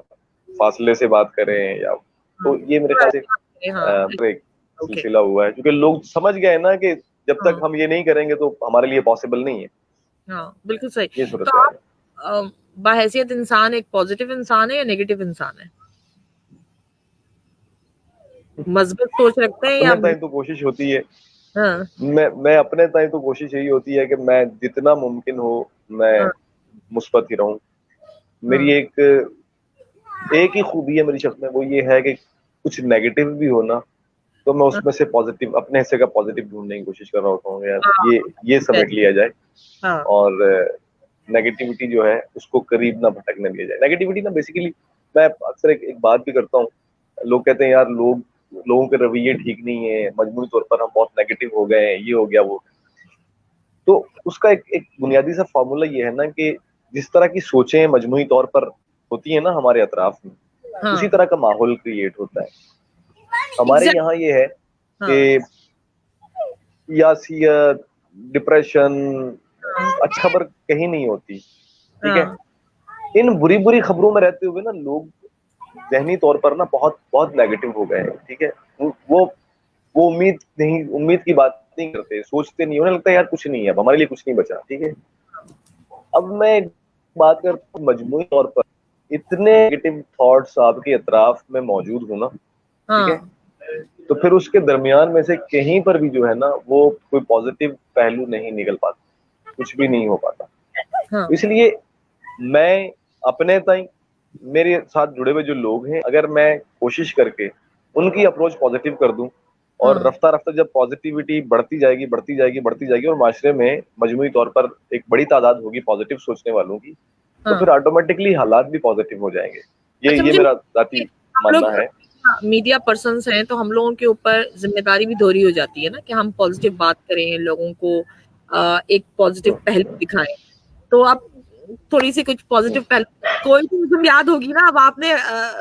S2: फासले से बात करें, या
S1: हाँ
S2: तो ये मेरे ख्याल से
S1: हाँ
S2: एक
S1: ओके
S2: सिलसिला हुआ है, क्योंकि लोग समझ गए ना कि जब तक
S1: हाँ
S2: हम ये नहीं करेंगे तो हमारे लिए पॉसिबल नहीं है।
S1: हाँ बिल्कुल सही।
S2: ये सूरत
S1: तो
S2: है।
S1: आप बाहैसियत इंसान एक पॉजिटिव इंसान है या नेगेटिव इंसान है, मजबूत सोच रखते हैं या
S2: अपने ताई तो कोशिश होती है,
S1: हाँ
S2: मैं अपने ताई तो कोशिश यही होती है कि मैं जितना मुमकिन हो मैं
S1: हाँ
S2: मुस्बत ही रहूं। मेरी
S1: हाँ
S2: एक ही खूबी है मेरी शख्स में, वो ये है कि कुछ नेगेटिव भी हो ना, तो मैं
S1: हाँ
S2: उसमें से पॉजिटिव, अपने हिस्से का पॉजिटिव ढूंढने की कोशिश कर रहा होता हूँ यार,
S1: हाँ
S2: ये समेट लिया जाए।
S1: हाँ
S2: और नेगेटिविटी जो है उसको करीब ना भटकने दिया जाए। नेगेटिविटी ना बेसिकली, मैं अक्सर एक बात भी करता हूँ, लोग कहते हैं यार लोगों के रवैये ठीक नहीं है, मजमूई तौर पर हम बहुत नेगेटिव हो गए हैं, ये हो गया वो। तो उसका एक बुनियादी सा फॉर्मूला ये है ना कि जिस तरह की सोचें मजमूई तौर पर होती है ना हमारे अतराफ में, उसी
S1: हाँ
S2: तरह का माहौल क्रिएट होता है। हमारे
S1: एग्जैक्ट
S2: यहाँ ये है
S1: हाँ
S2: कि यासियत, डिप्रेशन,
S1: हाँ
S2: अच्छी खबर कहीं नहीं होती, ठीक है।
S1: हाँ
S2: इन बुरी बुरी खबरों में रहते हुए ना लोग जहनी तौर पर ना बहुत बहुत नेगेटिव हो गए हैं, ठीक है। वो उम्मीद की बात नहीं करते, सोचते नहीं, उन्हें लगता है यार कुछ नहीं है, अब हमारे लिए कुछ नहीं बचा, ठीक है। अब मैं एक बात करता हूँ मजमूई तौर पर, इतने नेगेटिव थॉट्स आपके अतराफ में मौजूद हो ना, ठीक है,
S1: हाँ
S2: तो फिर उसके दरमियान में से कहीं पर भी जो है ना वो कोई पॉजिटिव पहलू नहीं निकल पाता, कुछ भी नहीं हो पाता।
S1: हाँ
S2: इसलिए मैं अपने ताई, मेरे साथ जुड़े हुए जो लोग हैं, अगर मैं कोशिश करके उनकी अप्रोच पॉजिटिव कर दूं, और
S1: हाँ
S2: रफ्ता रफ्ता जब पॉजिटिविटी बढ़ती जाएगी बढ़ती जाएगी बढ़ती जाएगी, और माशरे में मजमूई तौर पर एक बड़ी तादाद होगी पॉजिटिव सोचने वालों की, तो
S1: हाँ
S2: फिर ऑटोमेटिकली हालात भी पॉजिटिव हो जाएंगे।
S1: अच्छा
S2: ये
S1: मुझे
S2: मेरा
S1: लगता है
S2: जाती
S1: कि हम
S2: मानना
S1: लोग
S2: है।
S1: मीडिया पर्सन्स हैं तो हम लोगों के ऊपर जिम्मेदारी भी दोहरी हो जाती है ना कि हम पॉजिटिव बात करें, लोगों को एक पॉजिटिव पहलू दिखाएं। तो आप थोड़ी सी कुछ पॉजिटिव पहलू, कोई तो मुझे याद होगी ना, अब आपने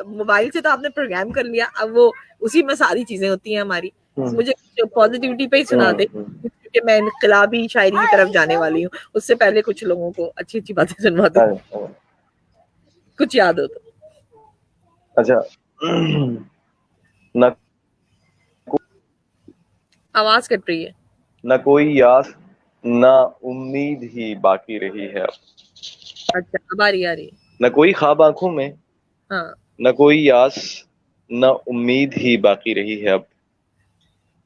S1: मोबाइल से तो आपने प्रोग्राम कर लिया, अब वो उसी में सारी चीजें होती हैं हमारी। मुझे पॉजिटिविटी पे ही सुना दे, क्योंकि मैं इनकलाबी शायरी की तरफ जाने वाली हूँ, उससे पहले कुछ लोगों को अच्छी अच्छी बातें सुनवा दो,
S2: हाँ, हाँ।
S1: कुछ याद हो तो।
S2: अच्छा, न
S1: आवाज कट रही है।
S2: न कोई यास, न उम्मीद ही बाकी रही है अब।
S1: अच्छा अब आ रही है।
S2: न कोई ख्वाब आंखों में,
S1: हाँ
S2: न कोई यास, न उम्मीद ही बाकी रही है अब।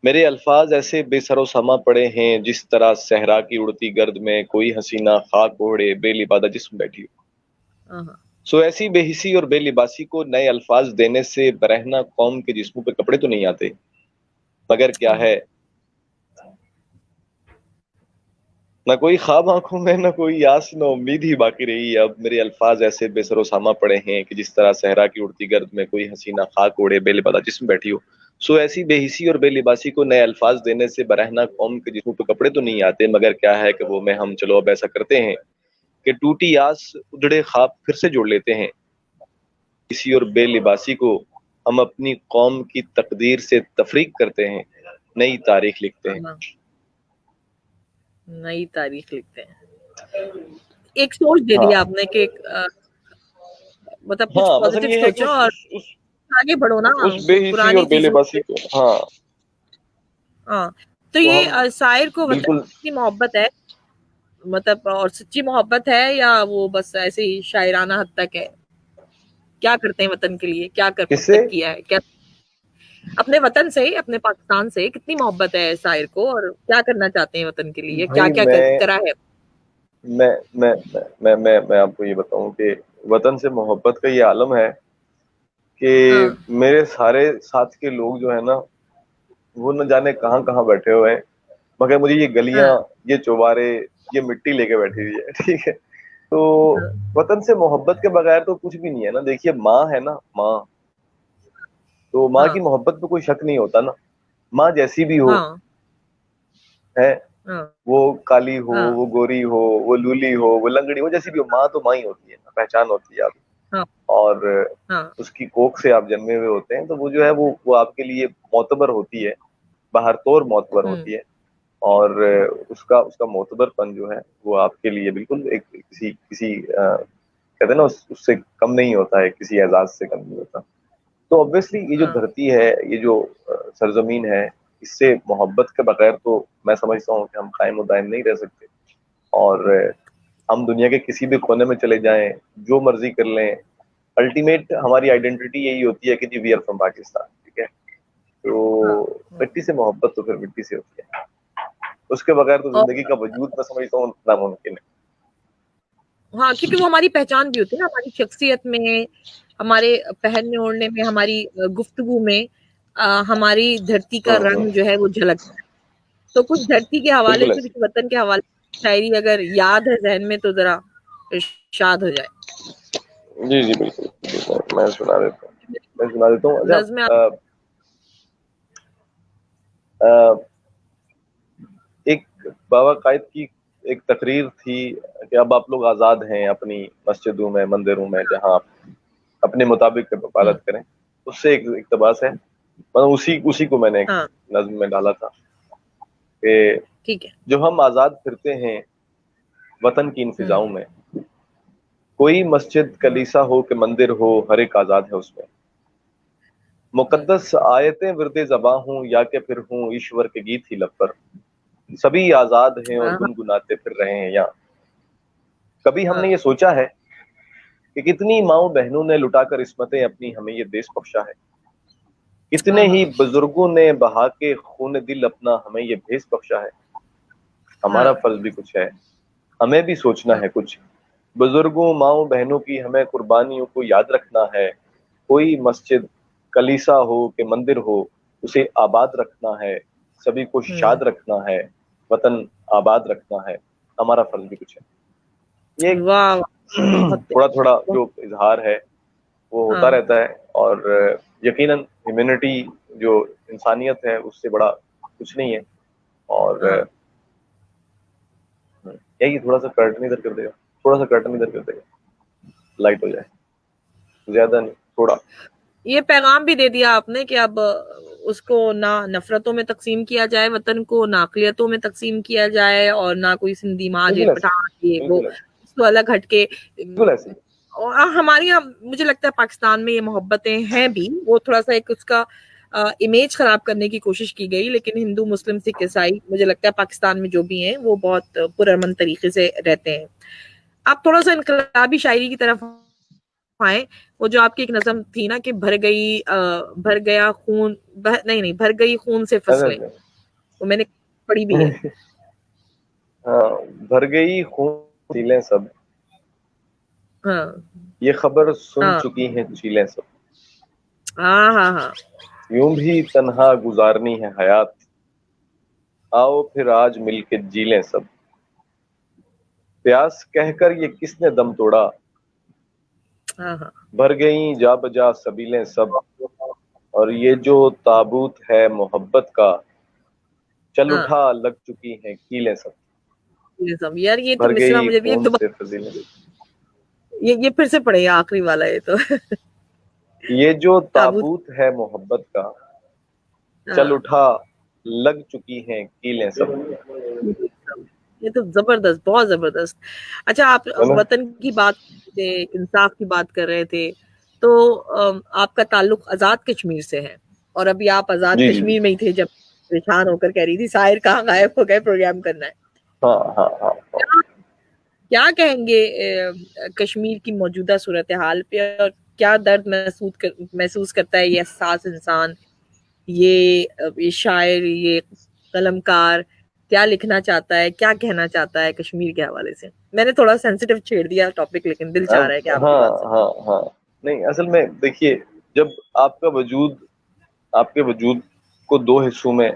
S2: मेरे अल्फाज ऐसे बेसरो समा पड़े हैं जिस तरह सहरा की उड़ती गर्द में कोई हसीना खाक ओढ़े बेलिबादा जिस्म बैठी हो।
S1: हाँ
S2: सो ऐसी बेहिसी और बेलिबासी को नए अल्फाज देने से बरहना कौम के जिस्मों पे कपड़े तो नहीं आते, मगर क्या
S1: हाँ
S2: है ना कोई ख्वाब आंखों में, ना कोई आस, ना उम्मीद ही बाकी रही। अब मेरे अल्फाज ऐसे बेसरो सामा पड़े हैं कि जिस तरह सहरा की उड़ती गर्द में कोई हसीना खाक ओढ़े बेलिबादा जिस्म बैठी हो। सो ऐसी बेहिसी और बेलिबासी को नए अल्फाज देने से बरहना कौम के जिस्मों पे कपड़े तो नहीं आते, मगर क्या है कि वो में हम चलो अब ऐसा करते हैं कि टूटी आस उजड़े ख्वाब फिर से जोड़ लेते हैं। इसी और बेलिबासी को हम अपनी कौम की तकदीर से तफरीक करते हैं, नई तारीख लिखते हैं।
S1: हाँ, नई तारीख लिखते हैं। एक सोच दे दी
S2: हाँ
S1: आपने कि मतलब कुछ
S2: हाँ, मसलन
S1: पॉजिटिव
S2: ये है कि
S1: सोचो और आगे बढ़ो ना,
S2: उस बेहिसी और
S1: पुरानी चीजों
S2: बेलिबासी
S1: से।
S2: को, हाँ,
S1: हाँ, तो
S2: तो
S1: ये
S2: हम
S1: शायर को वतन
S2: बिल्कुल।
S1: की मोहब्बत है, मतलब और सच्ची मोहब्बत है, या वो बस ऐसे ही शायराना हद तक है? क्या करते हैं वतन के लिए, क्या कर अब
S2: किससे?
S1: तक किया है, क्या अपने वतन से, अपने पाकिस्तान से कितनी मोहब्बत है शायर को, और क्या करना चाहते हैं वतन के लिए, क्या
S2: भाई
S1: क्या करा है?
S2: मैं मैं आपको ये बताऊं कि वतन से मोहब्बत का ये आलम है
S1: हाँ,
S2: कि मेरे सारे साथ के लोग जो है ना, वो न जाने कहाँ कहाँ बैठे हुए हैं, मगर मुझे ये गलियां,
S1: हाँ,
S2: ये चौबारे, ये मिट्टी लेके बैठी हुई है। ठीक है, तो
S1: हाँ,
S2: वतन से मोहब्बत के बगैर तो कुछ भी नहीं है ना। देखिए, माँ है ना, माँ, तो माँ की
S1: हाँ,
S2: मोहब्बत पे कोई शक नहीं होता ना। माँ जैसी भी हो,
S1: हाँ,
S2: है,
S1: हाँ,
S2: वो काली हो,
S1: हाँ,
S2: वो गोरी हो, वो लूली हो, वो लंगड़ी हो, जैसी भी हो, माँ तो माँ ही होती है ना, पहचान होती है आप।
S1: हाँ,
S2: और
S1: हाँ,
S2: उसकी कोख से आप जन्मे हुए होते हैं, तो वो जो है वो आपके लिए मोतबर होती है, बाहर तौर मोतबर
S1: हम्म,
S2: होती है। और उसका उसका मोतबरपन जो है वो आपके लिए बिल्कुल एक किसी किसी कहते हैं ना, उससे कम नहीं होता है, किसी एजाज से कम नहीं होता। तो ऑब्वियसली ये जो
S1: हाँ,
S2: धरती है, ये जो सरजमीन है, इससे मोहब्बत के बगैर तो मैं समझता हूँ कि हम कायम और दायम नहीं रह सकते। और हम दुनिया के किसी भी कोने में चले जाएं, जो मर्जी कर लें, अल्टीमेट हमारी आइडेंटिटी यही होती है कि जी वी आर फ्रॉम पाकिस्तान। ठीक है,
S1: हाँ,
S2: तो मिट्टी से मोहब्बत तो फिर मिट्टी से होती है, उसके बगैर तो
S1: और
S2: जिंदगी का वजूद मैं समझता हूँ नामुमकिन है।
S1: हाँ, क्योंकि वो हमारी पहचान भी होती है ना, हमारी शख्सियत में, हमारे पहनने ओढ़ने में, हमारी गुफ्तगू में, हमारी धरती का रंग जो है वो झलकता है। तो कुछ धरती के हवाले
S2: बिल्कुल
S1: से,
S2: ऐसे।
S1: कुछ वतन के हवाले से शायरी अगर याद है जहन में तो जरा इरशाद हो जाए।
S2: जी जी, बिल्कुल बिल्कुल, मैं सुना देता हूँ, मैं सुना देता हूँ। अच्छा,
S1: नज़्म आप।
S2: अ, एक बाबा कायद की एक तकरीर थी कि अब आप लोग आज़ाद हैं अपनी मस्जिदों में, मंदिरों में, जहाँ आप अपने मुताबिक
S1: हुँ,
S2: इबादत करें। उससे एक इक़्तिबास है, मतलब उसी उसी को मैंने एक
S1: हाँ,
S2: नज़्म में डाला था कि
S1: ठीक है।
S2: जो हम आज़ाद फिरते हैं वतन की इन
S1: हुँ,
S2: फिजाओं में, कोई मस्जिद
S1: हुँ,
S2: कलीसा हो कि मंदिर हो, हर एक आज़ाद है उसमें।
S1: हुँ,
S2: मुकद्दस आयतें विरदे ज़बां हूँ या कि फिर हूँ ईश्वर के गीत ही लब पर, सभी आज़ाद हैं और
S1: हाँ, हाँ,
S2: गुनगुनाते फिर रहे हैं यहाँ। कभी हमने
S1: हाँ,
S2: ये सोचा है कि कितनी माओ बहनों ने लुटाकर इस्मतें अपनी हमें ये देश बख्शा है, कितने
S1: हाँ,
S2: ही
S1: हाँ,
S2: बुजुर्गों ने बहा के खून दिल अपना हमें ये भेष बख्शा है। हमारा
S1: हाँ,
S2: फर्ज भी कुछ है, हमें भी सोचना
S1: हाँ,
S2: है कुछ, बुजुर्गों माओ बहनों की हमें कुर्बानियों को याद रखना है। कोई मस्जिद कलीसा हो कि मंदिर हो, उसे आबाद रखना है, सभी को
S1: हुँ,
S2: शाद रखना है, वतन आबाद रखना है। हमारा फर्ज भी कुछ है। ये
S1: वाह! वाह! बहुत
S2: थोड़ा
S1: प्यारा,
S2: थोड़ा
S1: बहुत।
S2: जो इजहार है वो होता
S1: हाँ,
S2: रहता है। और यकीनन ह्यूमैनिटी, जो इंसानियत है, उससे बड़ा कुछ नहीं है। और
S1: हाँ,
S2: यही थोड़ा सा कर्टन इधर कर देगा, थोड़ा सा कर्टन इधर कर देगा, लाइट हो जाए, ज्यादा नहीं, थोड़ा।
S1: ये पैगाम भी दे दिया आपने कि अब उसको ना नफ़रतों में तक़सीम किया जाए वतन को, ना अक़लियतों में तक़सीम किया जाए, और ना कोई सिंधी,
S2: बिल्कुल
S1: महाजिर,
S2: ऐसे,
S1: पठान, ये वो,
S2: बिल्कुल ऐसे,
S1: उसको अलग हट के।
S2: बिल्कुल ऐसे।
S1: और हमारे यहाँ मुझे लगता है पाकिस्तान में ये मोहब्बतें हैं भी, वो थोड़ा-सा एक उसका इमेज ख़राब करने की कोशिश की गई, लेकिन हिंदू, मुस्लिम, सिख, ईसाई, मुझे लगता है पाकिस्तान में जो भी हैं वो बहुत पुरअमन तरीके से रहते हैं। आप थोड़ा-सा इनकलाबी शायरी की तरफ आएँ। वो जो आपकी एक नज़्म थी ना कि भर गया खून, नहीं, भर गई खून से
S2: ऐसे
S1: फसलें,
S2: ऐसे।
S1: वो मैंने पढ़ी भी है।
S2: हाँ, भर गई खून सीलें सब,
S1: हाँ,
S2: ये खबर सुन
S1: हाँ।
S2: चुकी हैं चीलें सब,
S1: हाँ, हाँ, हाँ।
S2: यूं भी तन्हा गुजारनी है हयात, आओ फिर आज मिलके जी लें सब। प्यास कहकर ये किसने दम तोड़ा,
S1: हाँ हाँ
S2: भर गई जा बजा सबीलें सब, और ये जो ताबूत है मोहब्बत का, चल
S1: हाँ।
S2: उठा लग चुकी हैं कीलें सब,
S1: ये सब यार, ये तो
S2: भर
S1: मिसरा
S2: गई
S1: मुझे भी एक
S2: खून
S1: दोबारा,
S2: से फजीलें।
S1: ये फिर से पढ़ेगा, आखिरी वाला ये तो।
S2: ये जो
S1: ताबूत।
S2: ताबूत है मोहब्बत का, चल
S1: हाँ।
S2: उठा लग चुकी हैं कीलें सब,
S1: ये तो जबरदस्त, बहुत जबरदस्त। अच्छा, आप
S2: है ना।
S1: वतन की बात कर रहे थे, इंसाफ की बात कर रहे थे, तो आपका ताल्लुक आजाद कश्मीर से है, और अभी आप आजाद
S2: जी जी जी।
S1: कश्मीर में ही थे जब परेशान होकर कह रही थी साहिर कहाँ गायब हो गए, प्रोग्राम करना है।
S2: हाँ हाँ हाँ हाँ।
S1: क्या क्या कहेंगे कश्मीर की मौजूदा सूरत हाल पे, और क्या दर्द महसूस करता है ये एहसास इंसान, ये शायर, ये कलमकार, क्या लिखना चाहता है, क्या कहना चाहता है कश्मीर के हवाले से? मैंने थोड़ा सेंसिटिव छेड़ दिया टॉपिक, लेकिन दिल चाह रहा है कि आपकी
S2: हाँ
S1: बात सुन।
S2: हाँ हाँ। नहीं, असल में देखिए, जब आपका वजूद, आपके वजूद को दो हिस्सों में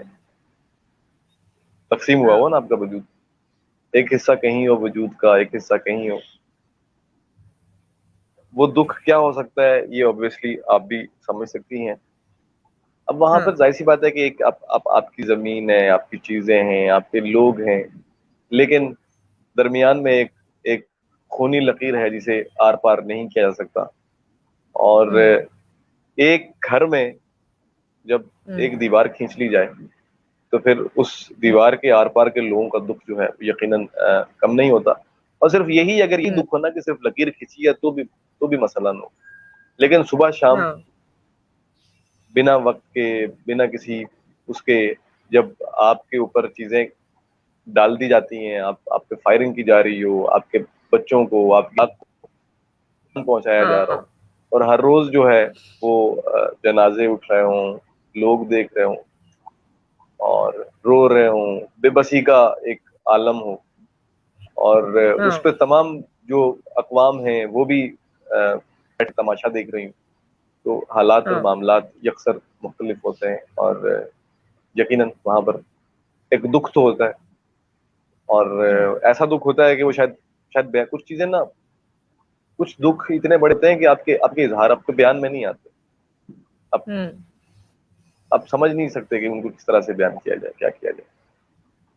S2: तकसीम हुआ
S1: हाँ
S2: हुआ ना, आपका वजूद, एक हिस्सा कहीं हो वजूद का, एक हिस्सा कहीं हो, वो दुख क्या हो सकता है ये ऑब्वियसली आप भी समझ सकती हैं। अब वहां पर
S1: हाँ
S2: जाहिर सी बात है कि एक आपकी जमीन है, आपकी चीजें हैं, आपके लोग हैं, लेकिन दरमियान में एक एक खूनी लकीर है जिसे आर पार नहीं किया जा सकता। और
S1: हम्म
S2: एक घर में जब
S1: हम्म
S2: एक दीवार खींच ली जाए, तो फिर उस
S1: हम्म
S2: दीवार के आर पार के लोगों का दुख जो है यकीनन कम नहीं होता। और सिर्फ यही, अगर ये
S1: हम्म,
S2: दुख होना कि सिर्फ लकीर खींची है तो भी मसला ना हो, लेकिन सुबह शाम
S1: हाँ
S2: बिना वक्त के, बिना किसी उसके, जब आपके ऊपर चीजें डाल दी जाती हैं, आप पे फायरिंग की जा रही हो, आपके बच्चों को आपको पहुंचाया जा रहा
S1: हाँ
S2: हो, और हर रोज जो है वो जनाजे उठ रहे हों, लोग देख रहे हों और रो रहे हों, बेबसी का एक आलम हो, और उस
S1: हाँ
S2: पे तमाम जो अकवाम हैं वो भी बैठ तमाशा देख रही हूँ, तो हालात और
S1: हाँ
S2: मामलात यकसर मुख्तलिफ होते हैं, और यकीनन वहां पर एक दुख तो होता है। और
S1: हम्म
S2: ऐसा दुख होता है कि वो शायद शायद कुछ चीजें ना, कुछ दुख इतने बड़े होते हैं कि आपके आपके इजहार, आपके बयान में नहीं आते। आप
S1: हम्म
S2: आप समझ नहीं सकते कि उनको किस तरह से बयान किया जाए, क्या किया जाए।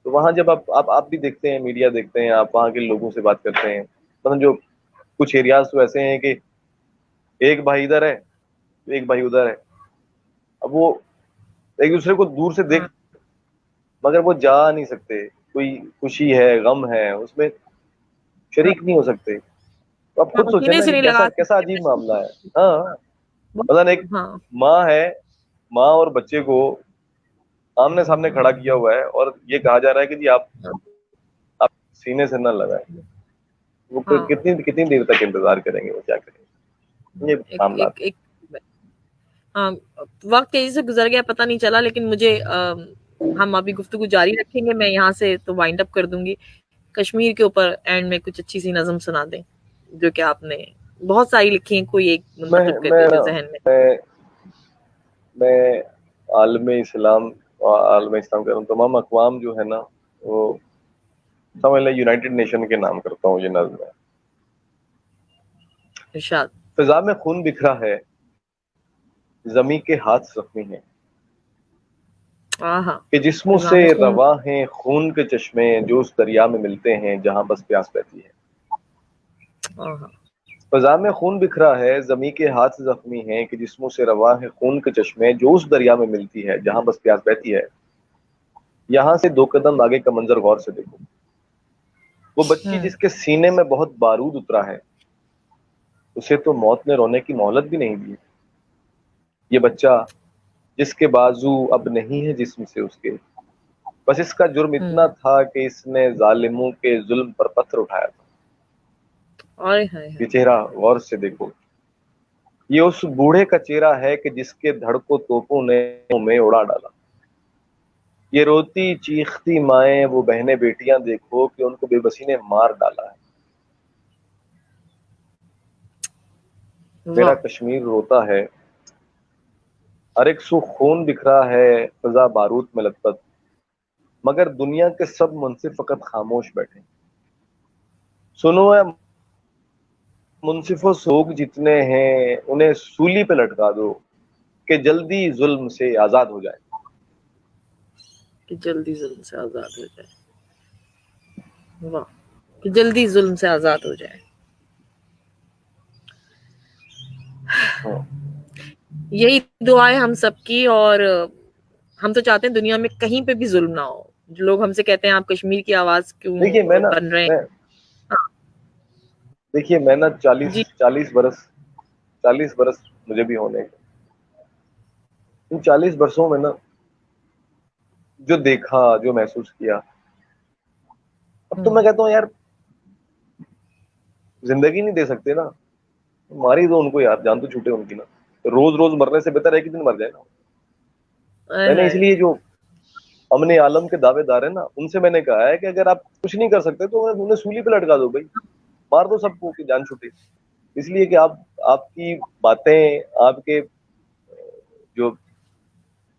S2: तो वहां जब आप भी देखते हैं, मीडिया देखते हैं, आप वहाँ के लोगों से बात करते हैं, मतलब जो कुछ एरियाज तो ऐसे हैं कि एक भाई इधर है, एक भाई उधर है, अब वो एक दूसरे को दूर से
S1: हाँ,
S2: देख, मगर वो जा नहीं सकते, कोई खुशी है गम है उसमें
S1: हाँ,
S2: शरीक नहीं हो सकते। तो आप
S1: हाँ,
S2: खुद सोचें
S1: सीने
S2: ना
S1: से
S2: कि
S1: नहीं
S2: कैसा
S1: लगा
S2: कैसा
S1: सकते,
S2: अजीब
S1: महसूस
S2: मामला
S1: नहीं
S2: है।
S1: कर सकते।
S2: हाँ,
S1: बहुत।
S2: मतलब एक
S1: हाँ
S2: माँ है, माँ और बच्चे को आमने सामने खड़ा किया हुआ है, और ये कहा जा रहा है कि जी आप सीने से ना लगाए। वो
S1: हाँ,
S2: कितनी कितनी देर तक इंतजार करेंगे, वो क्या करेंगे, ये
S1: एक
S2: मामला।
S1: एक एक हाँ, वक्त तेजी से गुजर गया, पता नहीं चला, लेकिन मुझे हम अभी गुफ्तगू जारी रखेंगे, मैं यहाँ से तो वाइंड अप कर दूंगी। कश्मीर के ऊपर एंड में कुछ अच्छी सी नज़म सुना दें, जो कि आपने बहुत सारी लिखी हैं, कोई एक
S2: मैं
S1: मुंतखब कर
S2: मैं
S1: दे जो जहन में।
S2: मैं मैं आलम इस्लाम, आलम इस्लाम कह रहा हूँ, तमाम अकवाम जो है ना, वो समझ लें यूनाइटेड नेशन के नाम करता हूँ ये नज्म है।
S1: इरशाद।
S2: फिजा में खून बिखरा है, जमी के हाथ जख्मी हैं,
S1: हाँ,
S2: कि जिस्मों
S1: फिजा
S2: से
S1: में खून।
S2: रवा हैं खून के चश्मे, जो उस दरिया में मिलते हैं जहां बस प्यास बहती है।
S1: हाँ
S2: फिजा में खून बिखरा है, जमी के हाथ जख्मी हैं, कि जिस्मों से रवा है खून के चश्मे, जो उस दरिया में मिलती है जहां बस प्यास बहती है। यहाँ से दो कदम आगे का मंजर गौर से देखो, वो बच्ची
S1: हम्म
S2: जिसके सीने में बहुत बारूद उतरा है, उसे तो मौत ने रोने की मोहलत भी नहीं दी। ये बच्चा जिसके बाजू अब नहीं है जिस्म से उसके, बस इसका जुर्म इतना
S1: हम्म
S2: था कि इसने जालिमों के जुल्म पर पत्थर उठाया था।
S1: हाय हाय
S2: ये
S1: हाय।
S2: चेहरा गौर से देखो, ये उस बूढ़े का चेहरा है कि जिसके धड़ को तोपों ने में उड़ा डाला। ये रोती चीखती माएं, वो बहनें बेटियां देखो कि उनको बेबसी ने मार डाला है। मेरा
S1: वाह।
S2: कश्मीर रोता है, हर एक सू खून बिखरा है, फिजा बारूद में लथपथ, मगर दुनिया के सब मुंसिफ फकत खामोश बैठे। सुनो है मुंसिफो सोग जितने हैं उन्हें सूली पे लटका दो कि जल्दी जुल्म से आजाद हो जाए।
S1: कि जल्दी जुल्म से आजाद हो जाए। वाह, कि जल्दी जुल्म से आजाद हो जाए।
S2: हाँ।
S1: यही दुआ है हम सबकी, और हम तो चाहते हैं दुनिया में कहीं पे भी जुल्म ना हो। जो लोग हमसे कहते हैं आप कश्मीर की आवाज क्यों
S2: देखिए
S1: बन रहे हैं।
S2: मैं
S1: हाँ,
S2: देखिए मैं ना
S1: जी
S2: 40 बरस मुझे भी होने हैं। इन 40 वर्षों में ना जो देखा, जो महसूस किया, अब तो मैं कहता हूँ यार जिंदगी नहीं दे सकते ना, मार ही दो उनको यार, जान तो छूटे उनकी ना। रोज रोज मरने से बेहतर है कि दिन मर जाए ना। मैंने
S1: है।
S2: इसलिए जो अमने आलम के दावेदार है ना, उनसे मैंने कहा है कि अगर आप कुछ नहीं कर सकते तो उन्हें सूली पे लटका दो भाई, मार दो सबको कि जान छूटे। इसलिए कि आप, आपकी बातें, आपके जो,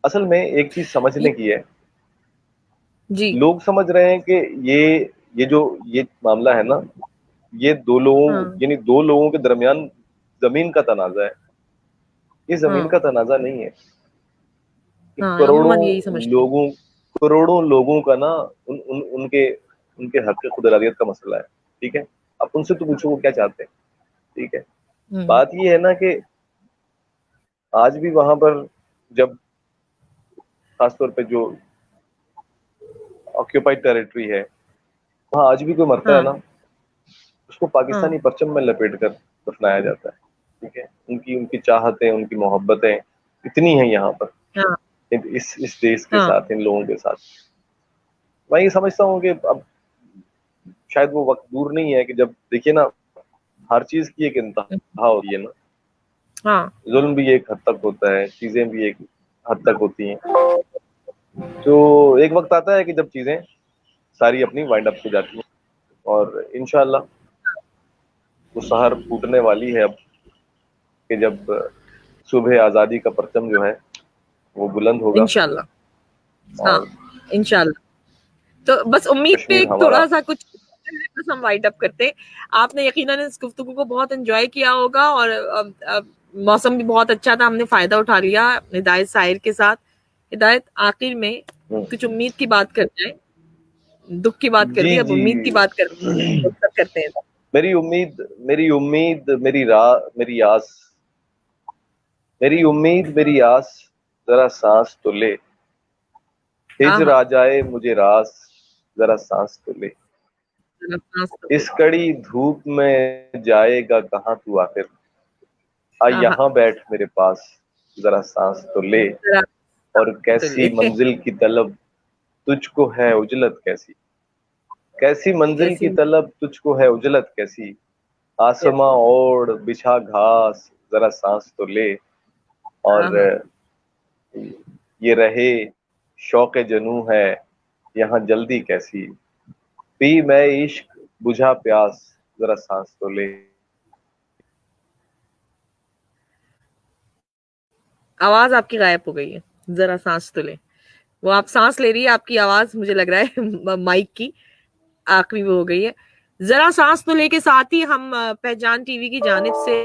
S2: असल में एक चीज समझने की है।
S1: जी।
S2: लोग समझ रहे हैं कि ये जो ये मामला है ना, ये दो लोगों,
S1: हाँ
S2: यानी दो लोगों के दरमियान जमीन का तनाजा है। ये जमीन
S1: हाँ
S2: का तनाजा नहीं है। कि
S1: हाँ, अमूमन यही समझते हैं।
S2: लोगों करोड़ों लोगों का ना उनके उनके हक के खुद इरादियत का मसला है। ठीक है, आप उनसे तो पूछो वो क्या चाहते हैं। ठीक है,
S1: हम्म।
S2: बात ये है ना कि आज भी वहां पर, जब खासतौर पे जो ऑक्यूपाइड टेरिटरी है, वहां आज भी कोई मरता है
S1: हाँ
S2: ना, उसको
S1: हाँ
S2: पाकिस्तानी परचम में लपेट कर दफनाया जाता है। ठीक है, उनकी उनकी चाहतें, उनकी मोहब्बतें इतनी हैं यहाँ पर,
S1: हाँ
S2: इस देश के
S1: हाँ
S2: साथ, इन लोगों के साथ। मैं ये समझता हूँ कि अब शायद वो वक्त दूर नहीं है कि जब, देखिए ना, हर चीज की एक इंतहा होती है ना।
S1: हाँ
S2: जुल्म भी एक हद तक होता है, चीजें भी एक हद तक होती हैं। तो एक वक्त आता है कि जब चीजें सारी अपनी वाइंड अप हो जाती हैं, और इंशाल्लाह वो सहर फूटने वाली है अब, कि जब सुबह आजादी का परचम जो है वो बुलंद होगा,
S1: इंशाल्लाह। हाँ
S2: और
S1: इंशाल्लाह। तो बस उम्मीद पे
S2: कश्मीर
S1: एक
S2: हमारा।
S1: थोड़ा सा कुछ बस हम वाइट अप करते हैं। आपने यकीनन इस गुफ्तगू को बहुत एंजॉय किया होगा, और मौसम भी बहुत अच्छा था, हमने फायदा उठा लिया हिदायत साहिर के साथ। हिदायत, आखिर में
S2: हम्म,
S1: कुछ उम्मीद की बात करते हैं। दुख की बात कर
S2: जी
S1: दी, अब
S2: जी।
S1: उम्मीद की बात करते हैं।
S2: मेरी उम्मीद, मेरी उम्मीद, मेरी राह, मेरी आस, मेरी उम्मीद, मेरी आस, जरा सांस तो ले, हिज्र
S1: हाँ
S2: आ जाए मुझे रास, जरा सांस तो ले, इस कड़ी धूप में जाएगा कहाँ तू आखिर, आ
S1: हाँ
S2: यहाँ बैठ मेरे पास, जरा सांस तो ले,
S1: जरा
S2: और
S1: तो ले।
S2: कैसी मंजिल की तलब तुझको है उजलत कैसी, कैसी मंजिल
S1: कैसी
S2: की तलब तुझको है उजलत कैसी, आसमां
S1: कैसी।
S2: ओढ़ बिछा घास, जरा सांस तो ले, और
S1: हाँ
S2: ये रहे शौक जनू है यहाँ जल्दी कैसी, पी मैं इश्क बुझा प्यास, जरा सांस तो ले।
S1: आवाज आपकी गायब हो गई है। जरा सांस तो ले। वो आप सांस ले रही है, आपकी आवाज मुझे लग रहा है माइक की आखिरी वो हो गई है। जरा सांस तो ले के साथ ही हम पहचान टीवी की जानिब से